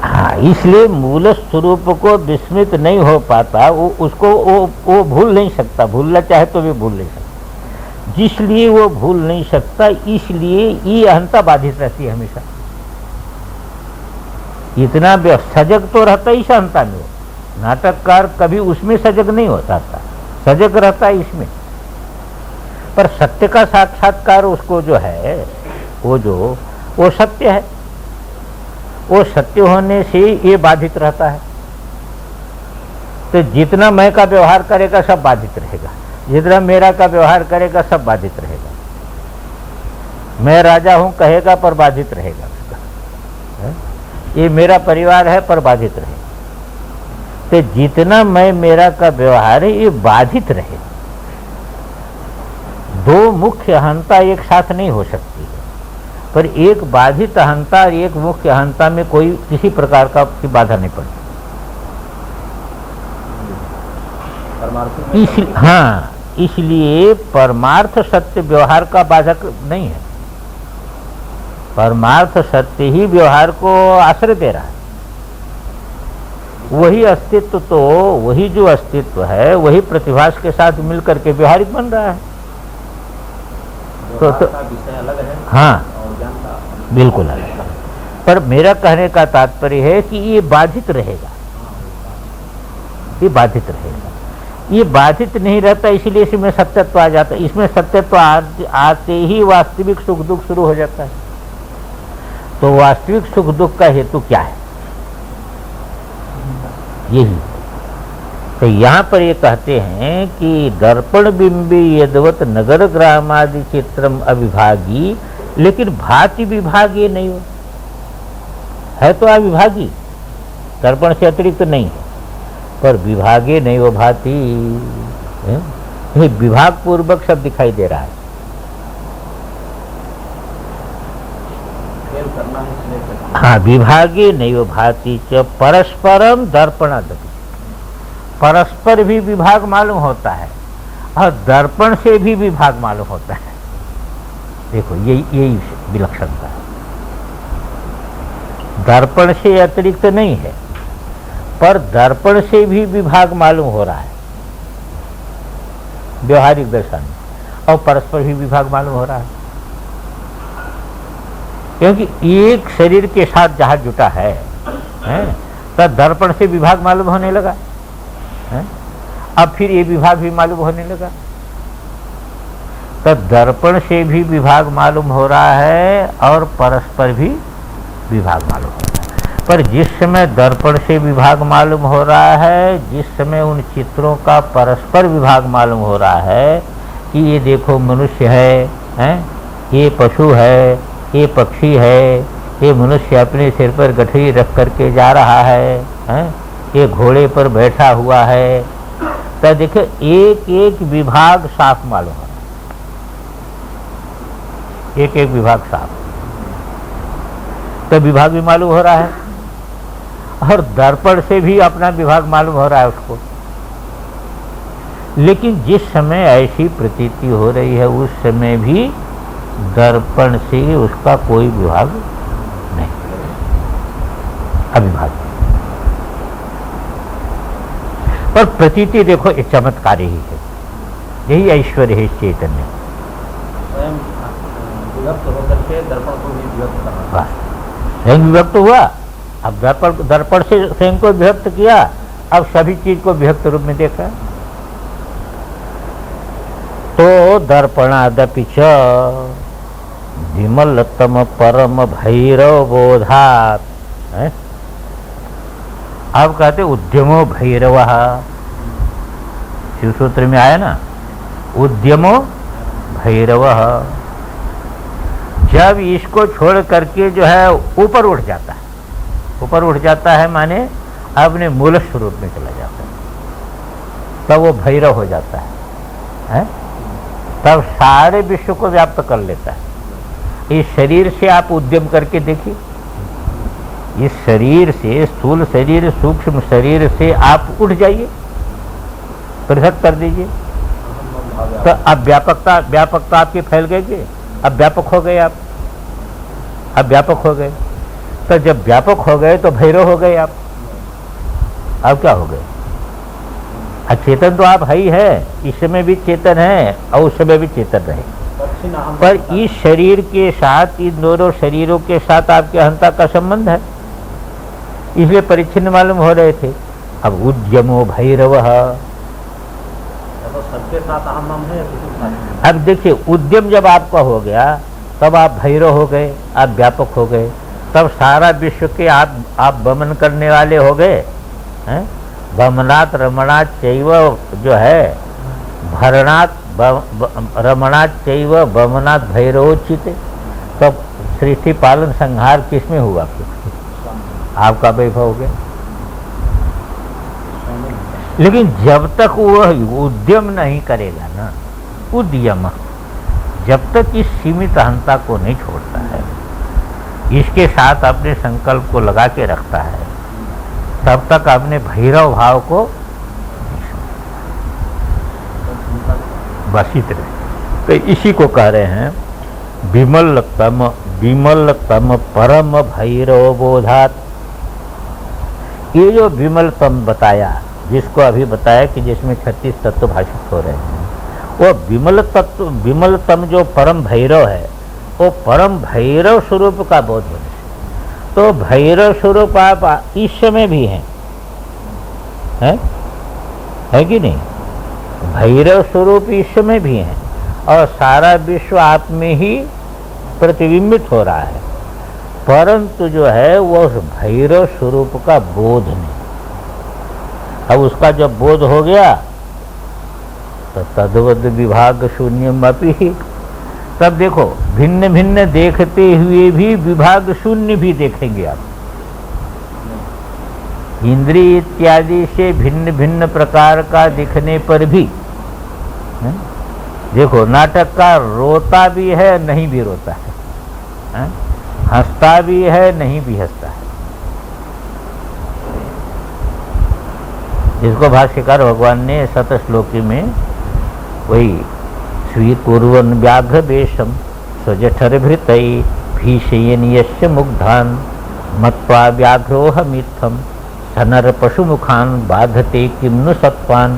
हाँ, इसलिए मूल स्वरूप को विस्मृत नहीं हो पाता, वो भूल नहीं सकता, भूलना चाहे तो भी भूल नहीं सकता। जिसलिए वो भूल नहीं सकता, इसलिए ये अहंता बाधित रहती है हमेशा। इतना सजग तो रहता ही अहंता में, नाटककार कभी उसमें सजग नहीं होता था, सजग रहता है इसमें। पर सत्य का साक्षात्कार उसको जो है वो सत्य है, वो सत्य होने से ये बाधित रहता है। तो जितना मैं का व्यवहार करेगा सब बाधित रहेगा, जितना मेरा का व्यवहार करेगा सब बाधित रहेगा। मैं राजा हूं कहेगा पर बाधित रहेगा उसका, ये मेरा परिवार है पर बाधित रहेगा। तो जितना मैं मेरा का व्यवहार है ये बाधित रहे। दो मुख्य अहंता एक साथ नहीं हो सकती है, पर एक बाधित अहंता और एक मुख्य अहंता में कोई किसी प्रकार का बाधा नहीं पड़ती। हाँ, इसलिए परमार्थ सत्य व्यवहार का बाधक नहीं है, परमार्थ सत्य ही व्यवहार को आश्रय दे रहा है। वही अस्तित्व, तो वही जो अस्तित्व है वही प्रतिभास के साथ मिलकर के व्यवहारिक बन रहा है। तो विषय अलग है, हाँ, और ज्ञान का बिल्कुल अलग है। पर मेरा कहने का तात्पर्य है कि ये बाधित रहेगा, ये बाधित रहेगा। ये बाधित नहीं रहता, इसलिए इसमें सत्यत्व आ जाता है। इसमें सत्यत्व आते ही वास्तविक सुख दुख शुरू हो जाता है। तो वास्तविक सुख दुख का हेतु क्या है? यही। तो यहाँ पर ये कहते हैं कि दर्पण बिंबी यदवत नगर ग्रामादि चित्रम अविभागी, लेकिन भाति विभाग ये नहीं हो है, तो अविभागी, दर्पण से अतिरिक्त तो नहीं है, पर विभागे नहीं वो भाति, विभाग पूर्वक सब दिखाई दे रहा है। हाँ, विभागे नहीं वो भाति च परस्परम दर्पणादपि, परस्पर भी विभाग मालूम होता है और दर्पण से भी विभाग मालूम होता है। देखो यही विलक्षणता है। दर्पण से अतिरिक्त नहीं है, पर दर्पण से भी विभाग मालूम हो रहा है व्यवहारिक दर्शन, और परस्पर भी विभाग मालूम हो रहा है। क्योंकि एक शरीर के साथ जहां जुटा है तो दर्पण से विभाग मालूम होने लगा है? अब फिर ये विभाग भी मालूम होने लगा, तो दर्पण से भी विभाग मालूम हो रहा है और परस्पर भी विभाग मालूम हो रहा है। पर जिस समय दर्पण से विभाग मालूम हो रहा है, जिस समय उन चित्रों का परस्पर विभाग मालूम हो रहा है कि ये देखो मनुष्य है, ये पशु है, ये पक्षी है, ये मनुष्य अपने सिर पर गठरी रख करके जा रहा है, ये घोड़े पर बैठा हुआ है, तो देखो एक एक विभाग साफ मालूम हो रहा है, एक एक विभाग साफ, तो विभाग भी मालूम हो रहा है और दर्पण से भी अपना विभाग मालूम हो रहा है उसको। लेकिन जिस समय ऐसी प्रतीति हो रही है उस समय भी दर्पण से उसका कोई विभाग नहीं, अविभाग। पर प्रतीति देखो एक चमत्कार ही है, यही ऐश्वर्य है चैतन्य। स्वयं विभक्त होकर के दर्पण को भी विभक्त करना, स्वयं विभक्त हुआ, अब दर्पण से स्वयं को विभक्त किया, अब सभी चीज को विभक्त रूप में देखा। तो दर्पणादपि च विमलतम परम भैरव बोधात, अब कहते उद्यमो भैरव, शिव सूत्र में आया ना, उद्यमो भैरव। जब इसको छोड़ करके जो है ऊपर उठ जाता है, ऊपर उठ जाता है माने अपने मूल स्वरूप में चला जाता है, तब वो भैरव हो जाता है? तब सारे विश्व को व्याप्त कर लेता है। इस शरीर से आप उद्यम करके देखिए, इस शरीर से, स्थूल शरीर, सूक्ष्म शरीर से आप उठ जाइए, पृथक कर दीजिए, तो अब व्यापकता आपकी फैल गई, अब व्यापक हो गए आप, अब व्यापक हो गए। तो जब व्यापक हो गए तो भैरव हो गए आप, अब क्या हो गए? चेतन तो आप है ही है, इस समय भी चेतन है और उस समय भी चेतन रहे, पर इस शरीर के साथ, इन दोनों शरीरों के साथ आपके अहंता का संबंध है, इसलिए परिच्छिन्न मालूम हो रहे थे। अब उद्यमो भैरव, सबके साथ अहम है। अब देखिए उद्यम जब आपका हो गया तब आप भैरव हो गए, आप व्यापक हो गए, तब सारा विश्व के आप वमन करने वाले हो गए हैं। वमनात् रमणात् चैव जो है, भरणात् रमणात् चैव वमनात् भैरवोचित। तब सृष्टि पालन संहार किसमें हुआ? आपका वैभव हो गया। लेकिन जब तक वह उद्यम नहीं करेगा ना, उद्यम जब तक इस सीमित अहंता को नहीं छोड़ता है, इसके साथ अपने संकल्प को लगा के रखता है, तब तक अपने भैरव भाव को वसित रहे। तो इसी को कह रहे हैं विमलतम परम भैरव बोधात। ये जो विमलतम बताया, जिसको अभी बताया कि जिसमें 36 तत्व भाषित हो रहे हैं, वो विमलतम जो परम भैरव है, वो परम भैरव स्वरूप का बोध होने से, तो भैरव स्वरूप आप इस समय भी हैं, है कि नहीं? भैरव स्वरूप इस समय भी हैं और सारा विश्व आप में ही प्रतिबिंबित हो रहा है, परंतु जो है वो उस भैरव स्वरूप का बोध नहीं। अब उसका जब बोध हो गया तो तद्वद विभाग शून्यम अपि, तब देखो भिन्न भिन्न देखते हुए भी विभाग शून्य भी देखेंगे आप। इंद्रिय इत्यादि से भिन्न भिन्न प्रकार का दिखने पर भी देखो, नाटक का रोता भी है नहीं भी रोता है, हंसता भी है नहीं भी हंसता है। इसको भाष्यकार भगवान ने शत श्लोकी में वही स्वीकुर्वन् व्याघ्र वेशम स्वजठरभृतै भीषयन् यस्य मुग्धान् मत्वा व्याघ्रोहमित्थं सनर पशुमुखान् बाधते किं नु सत्त्वान्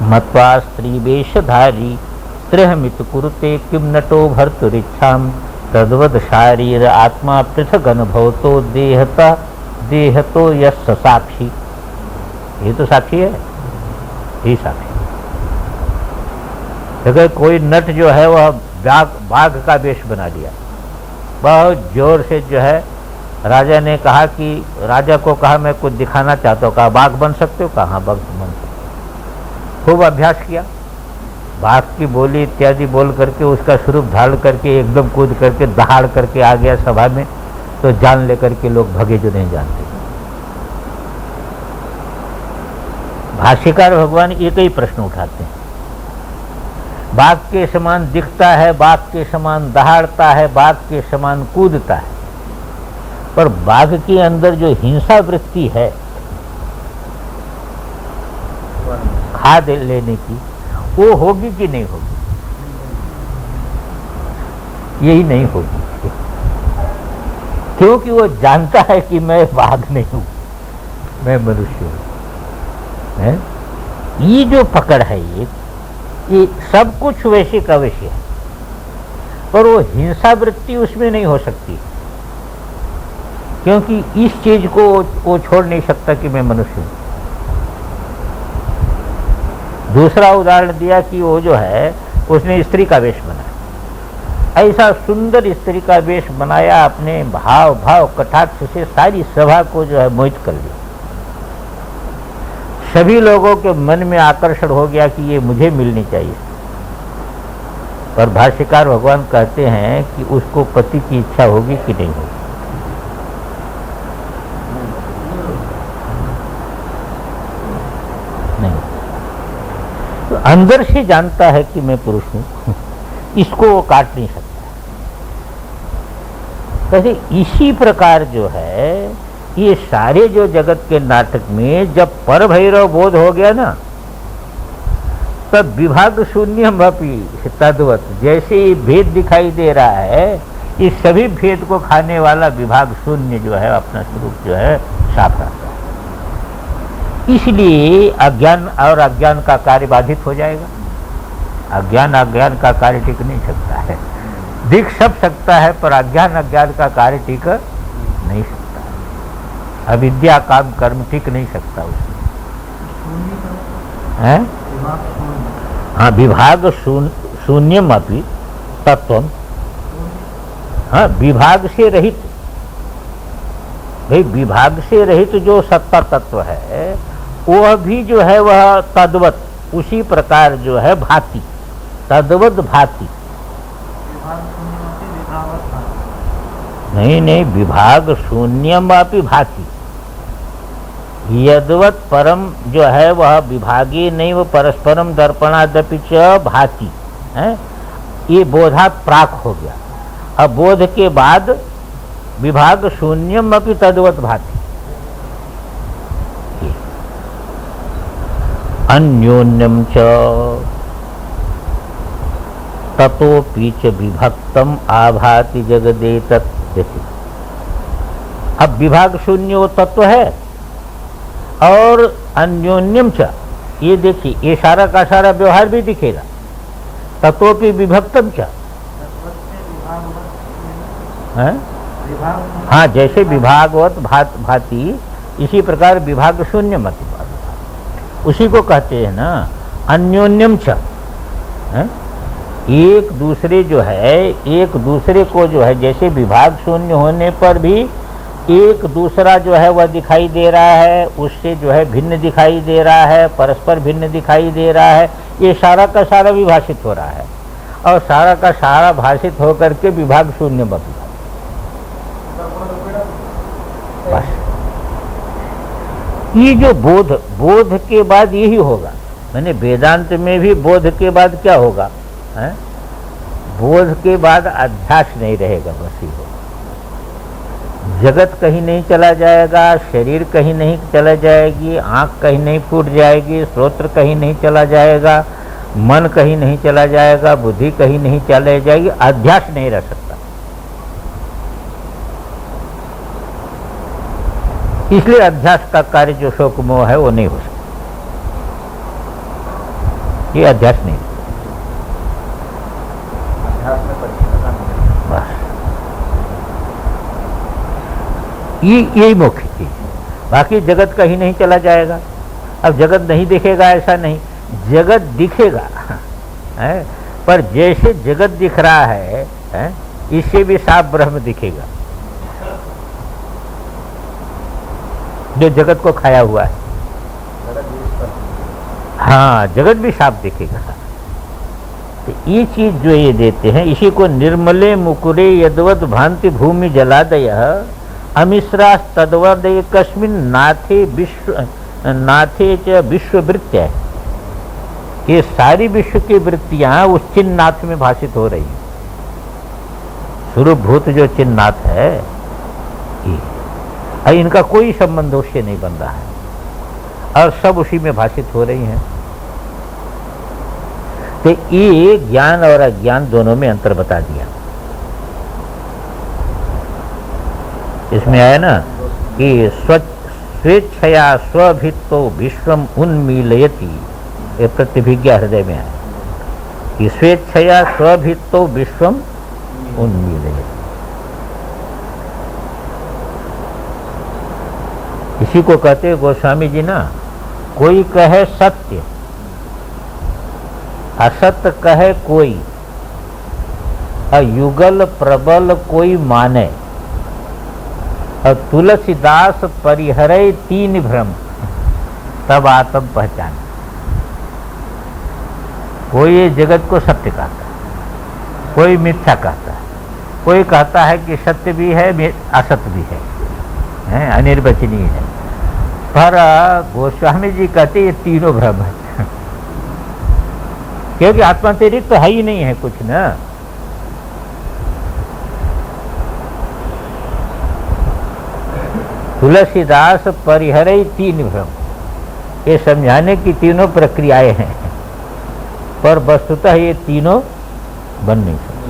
मत्वा स्त्रीवेशधारी स्त्रीहमित कुरुते किं नटो भर्तुरिच्छां तद्वद शारीर आत्मा पृथग् अनुभवतो देहता देह तो यश साक्षी, ये तो साक्षी है, ही साक्षी। अगर कोई नट जो है वह बाघ का वेश बना लिया, बहुत जोर से जो है राजा ने कहा कि राजा को कहा मैं कुछ दिखाना चाहता हूँ, कहा बाघ बन सकते हो, कहा हाँ बाघ बन सकते हो। खूब अभ्यास किया, बाघ की बोली इत्यादि बोल करके उसका स्वरूप ढाल करके एकदम कूद करके दहाड़ करके आ गया सभा में, तो जान लेकर के लोग भगे जो नहीं जानते। भाष्यकार भगवान एक ही प्रश्न उठाते हैं, बाघ के समान दिखता है, बाघ के समान दहाड़ता है, बाघ के समान कूदता है, पर बाघ के अंदर जो हिंसा वृत्ति है खाद लेने की, वो होगी कि नहीं होगी? यही नहीं होगी, क्योंकि वो जानता है कि मैं बाघ नहीं हूं, मैं मनुष्य हूं। ये जो पकड़ है, ये सब कुछ वैसे का वैसे है, पर वो हिंसा वृत्ति उसमें नहीं हो सकती, क्योंकि इस चीज को वो छोड़ नहीं सकता कि मैं मनुष्य हूं। दूसरा उदाहरण दिया कि वो जो है उसने स्त्री का वेश बनाया, ऐसा सुंदर स्त्री का वेश बनाया, अपने भाव भाव कटाक्ष से सारी सभा को जो है मोहित कर लिया। सभी लोगों के मन में आकर्षण हो गया कि ये मुझे मिलनी चाहिए, पर भाष्यकार भगवान कहते हैं कि उसको पति की इच्छा होगी कि नहीं होगी? नहीं। तो अंदर से जानता है कि मैं पुरुष हूं, इसको वो काट नहीं सकता। कहते इसी प्रकार जो है ये सारे जो जगत के नाटक में जब पर भैरव बोध हो गया ना, तब विभाग शून्य अपि तद्वत, जैसे ये भेद दिखाई दे रहा है, इस सभी भेद को खाने वाला विभाग शून्य जो है अपना स्वरूप जो है साफ रहता है। इसलिए अज्ञान और अज्ञान का कार्य बाधित हो जाएगा। अज्ञान अज्ञान का कार्य टिक नहीं सकता है, दिख सब सकता है, पर अज्ञान अज्ञान का कार्य टिक नहीं सकता। अविद्या काम कर्म टिक नहीं सकता उसमें, है? हाँ, विभाग शून्यम अपि तत्वम, हाँ, विभाग से रहित। भाई विभाग से रहित जो सत्ता तत्व है वह भी जो है वह तद्वत उसी प्रकार जो है भाति, तद्वत भाति। नहीं, विभाग शून्यम अपि भाति, यद्वत परम जो है वह विभागी नहीं, वो परस्परम दर्पणादपि च भाति है। ये बोधात प्राक हो गया। अब बोध के बाद विभाग शून्यम अपि तद्वत भाति, अन्योन्यम च ततोपि च विभक्तम आभाति जगदेतत्। अब विभाग शून्य वो तत्व है, और अन्योन्यम च, ये देखिए ये सारा का सारा व्यवहार भी दिखेगा, तत्वोपि विभक्तम च, हाँ, जैसे विभागवत भाति इसी प्रकार विभाग शून्य मत, उसी को कहते हैं ना अन्योन्यम च, एक दूसरे जो है, एक दूसरे को जो है, जैसे विभाग शून्य होने पर भी एक दूसरा जो है वह दिखाई दे रहा है, उससे जो है भिन्न दिखाई दे रहा है, परस्पर भिन्न दिखाई दे रहा है, ये सारा का सारा विभाषित हो रहा है, और सारा का सारा भाषित होकर के विभाग शून्य बन गया। बस ये जो बोध के बाद यही होगा, मैंने वेदांत में भी बोध के बाद क्या होगा है? बोध के बाद अध्यास नहीं रहेगा, बस ही होगा। जगत कहीं नहीं चला जाएगा, शरीर कहीं नहीं चला जाएगी, आंख कहीं नहीं फूट जाएगी, श्रोत्र कहीं नहीं चला जाएगा, मन कहीं नहीं चला जाएगा, बुद्धि कहीं नहीं चला जाएगी, अध्यास नहीं रह सकता। इसलिए अध्यास का कार्य जो शोक मोह है वो नहीं हो सकता, ये अध्यास नहीं। यही मुख्य चीज। बाकी जगत कहीं नहीं चला जाएगा। अब जगत नहीं दिखेगा ऐसा नहीं, जगत दिखेगा है, पर जैसे जगत दिख रहा है, इससे भी साफ ब्रह्म दिखेगा जो जगत को खाया हुआ है। हाँ, जगत भी साफ दिखेगा। तो ये चीज जो ये देते हैं, इसी को निर्मले मुकुरे यदवत भांति भूमि जलादय अमिश्रा तद्वद कस्मिन नाथे च विश्ववृत्त्य है। ये सारी विश्व की वृत्तियां उस चिन्नाथ में भाषित हो रही हैं। स्वरूपभूत जो चिन्नाथ है ये, इनका कोई संबंध उससे नहीं बन रहा है और सब उसी में भाषित हो रही हैं। तो ये ज्ञान और अज्ञान दोनों में अंतर बता दिया। इसमें आया ना कि स्वेच्छया स्वभित्तो विश्वम उन्मीलयति, ये प्रतिभिज्ञा हृदय में है कि स्वेच्छया स्वभित्तो विश्वम उन्मीलयति। इसी को कहते गोस्वामी जी ना, कोई कहे सत्य, असत्य कहे कोई, युगल प्रबल कोई माने, और तुलसीदास परिहरे तीन भ्रम, तब आत्म पहचान। कोई ये जगत को सत्य कहता है, कोई मिथ्या कहता है, कोई कहता है कि सत्य भी है असत्य भी है, अनिर्वचनीय है। पर गोस्वामी जी कहते ये तीनों भ्रम है क्योंकि आत्मा अतिरिक्त तो है ही नहीं है कुछ ना। तुलसीदास परिहरे तीन भ्रम, ये समझाने की तीनों प्रक्रियाएं हैं, पर वस्तुतः ये तीनों बन नहीं सकते,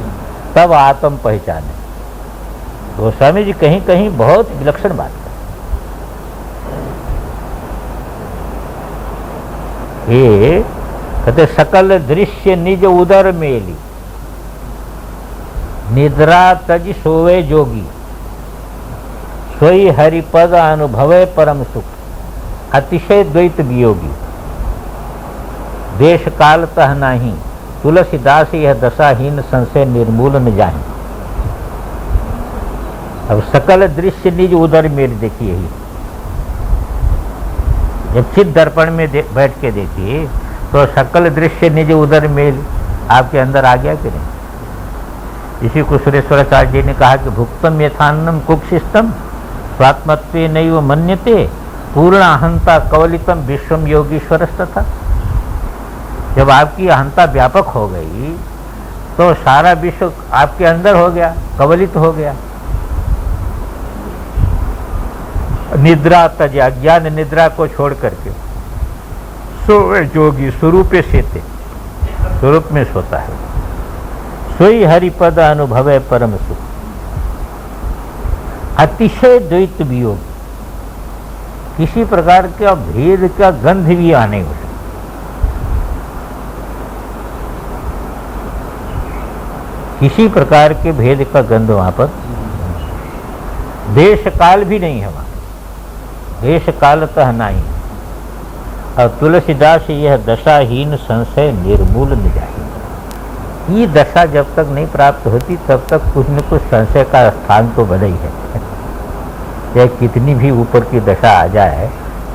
तब आत्म पहचाने। गोस्वामी जी कहीं कहीं बहुत विलक्षण बात है। ये कहते सकल दृश्य निज उदर मेली, निद्रा तज सोवे जोगी, सोई हरिपद अनुभवे परम सुख, अतिशय द्वैत वियोगी, देश काल तह नाही, तुलसीदास यह दशाहीन संशय निर्मूल न जाहि। अब सकल दृश्य निज उदर मेल देखिए, ही जब चित्त दर्पण में बैठ के देखिए तो सकल दृश्य निज उदर मेल आपके अंदर आ गया कि नहीं। इसी को सुरेश्वराचार्य जी ने कहा कि भुक्तम यथान्नम कुक्षिस्तम स्वात्मत्वे नैव मन्यते, पूर्ण अहंता कवलितम विश्वम योगीश्वर तथा। जब आपकी अहंता व्यापक हो गई तो सारा विश्व आपके अंदर हो गया, कवलित हो गया। निद्रा तज, अज्ञान निद्रा को छोड़ करके सोए जोगी, स्वरूपे सेते, स्वरूप में सोता है, सोई हरिपद अनुभवे परम सुख, अतिशय द्वैत वियोग, किसी प्रकार का भेद का गंध भी आने हो, किसी प्रकार के भेद का गंध वहां पर, देश काल भी नहीं है वहां, देश कालतः नहीं। और तुलसीदास यह दशाहीन संशय निर्मूल न जाए। ये दशा जब तक नहीं प्राप्त होती तब तक कुछ न कुछ संशय का स्थान तो बना ही है। चाहे कितनी भी ऊपर की दशा आ जाए,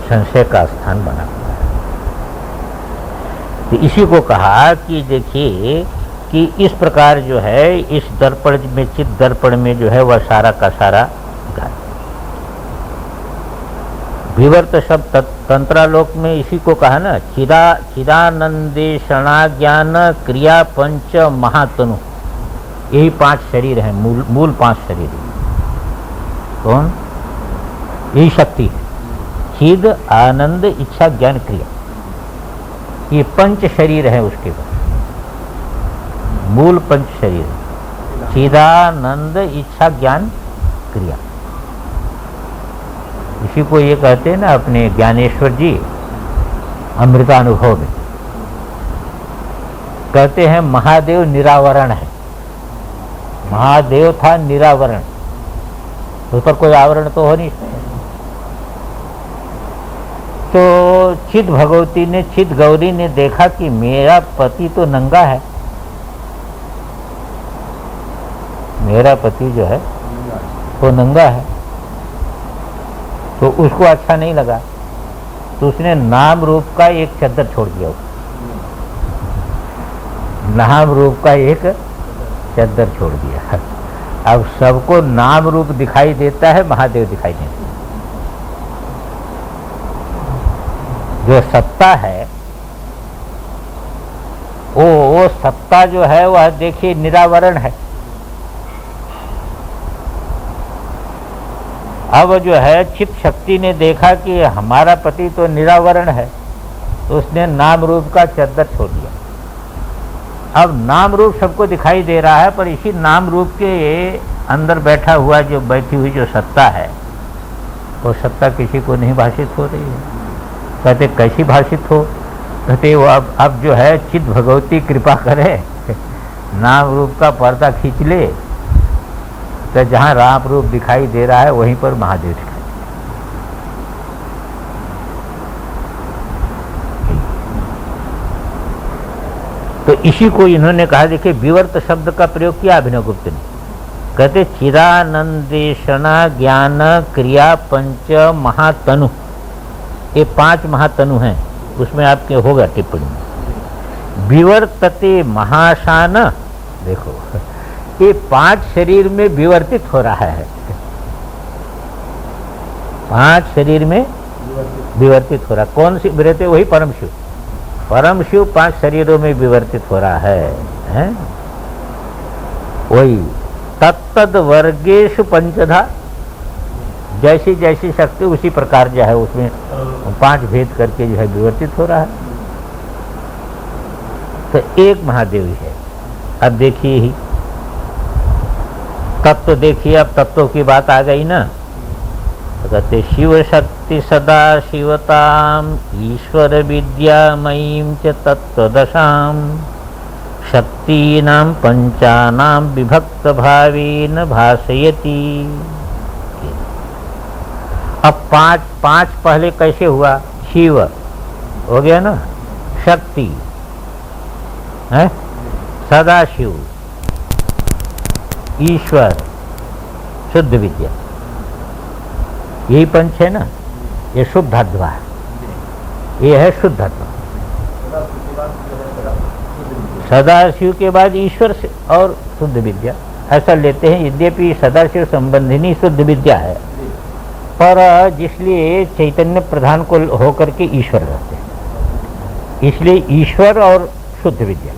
संशय का स्थान बना हुआ है। तो इसी को कहा कि देखिए कि इस प्रकार जो है, इस दर्पण में, चित्त दर्पण में जो है वह सारा का सारा विवर्त शब्द तंत्रालोक में इसी को कहा ना, चिदानंदेषणा ज्ञान क्रिया पंच महातनु, यही 5 शरीर हैं, मूल 5 शरीर। कौन? यही शक्ति है, चिद आनंद इच्छा ज्ञान क्रिया, ये 5 शरीर है उसके बाद, मूल 5 शरीर, चिदानंद इच्छा ज्ञान क्रिया। इसी को ये कहते हैं ना अपने ज्ञानेश्वर जी अमृतानुभव में, कहते हैं महादेव निरावरण है। महादेव था निरावरण, उस पर कोई आवरण तो हो नहीं सकता। तो चित भगवती ने, चित गौरी ने देखा कि मेरा पति तो नंगा है, मेरा पति जो है वो नंगा है, तो उसको अच्छा नहीं लगा, तो उसने नाम रूप का एक चद्दर छोड़ दिया। नाम रूप का एक चद्दर छोड़ दिया। अब सबको नाम रूप दिखाई देता है, महादेव दिखाई नहीं देता। जो सत्ता है वो सत्ता जो है वह देखिए निरावरण है। अब जो है चित शक्ति ने देखा कि हमारा पति तो निरावरण है, तो उसने नाम रूप का चद्दर छोड़ दिया। अब नाम रूप सबको दिखाई दे रहा है, पर इसी नाम रूप के अंदर बैठा हुआ जो बैठी हुई जो सत्ता है, वो सत्ता किसी को नहीं भाषित हो रही है। कहते कैसी भाषित हो? कहते वो अब जो है चित भगवती कृपा करे, नाम रूप का पर्दा खींच ले, तो जहाँ राम रूप दिखाई दे रहा है वहीं पर महादेव दिखाई। तो इसी को इन्होंने कहा, देखिए विवर्त शब्द का प्रयोग किया अभिनवगुप्त ने। कहते चिदानंदेशना ज्ञान क्रिया पंच महातनु, ये 5 महातनु हैं, उसमें आपके होगा टिप्पणी में। विवर्तते महाशान, देखो ये 5 शरीर में विवर्तित हो रहा है, 5 शरीर में विवर्तित हो रहा। कौन सी विवर्तित? वही परम शिव। परम शिव 5 शरीरों में विवर्तित हो रहा है? वही तत्तद वर्गेशु पंचधा, जैसी जैसी शक्ति उसी प्रकार जो है उसमें 5 भेद करके जो है विवर्तित हो रहा है। तो एक महादेव ही है। अब देखिए ही तत्व देखिए, अब तत्वों की बात आ गई ना, तो कहते शिव शक्ति सदा शिवताम ईश्वर विद्यामयीं च तत्वदशाम शक्तीनां पंचानां विभक्त भावेन भासयति। अब 5 पहले कैसे हुआ? शिव हो गया ना, शक्ति है, सदाशिव, ईश्वर, शुद्ध विद्या, यही पंच है ना। ये शुद्धात्मा है, ये है शुद्धात्मा। सदाशिव के बाद ईश्वर से और शुद्ध विद्या, ऐसा लेते हैं। यद्यपि सदाशिव संबंधिनी शुद्ध विद्या है, पर जिसलिए चैतन्य प्रधान को होकर के ईश्वर रहते हैं, इसलिए ईश्वर और शुद्ध विद्या।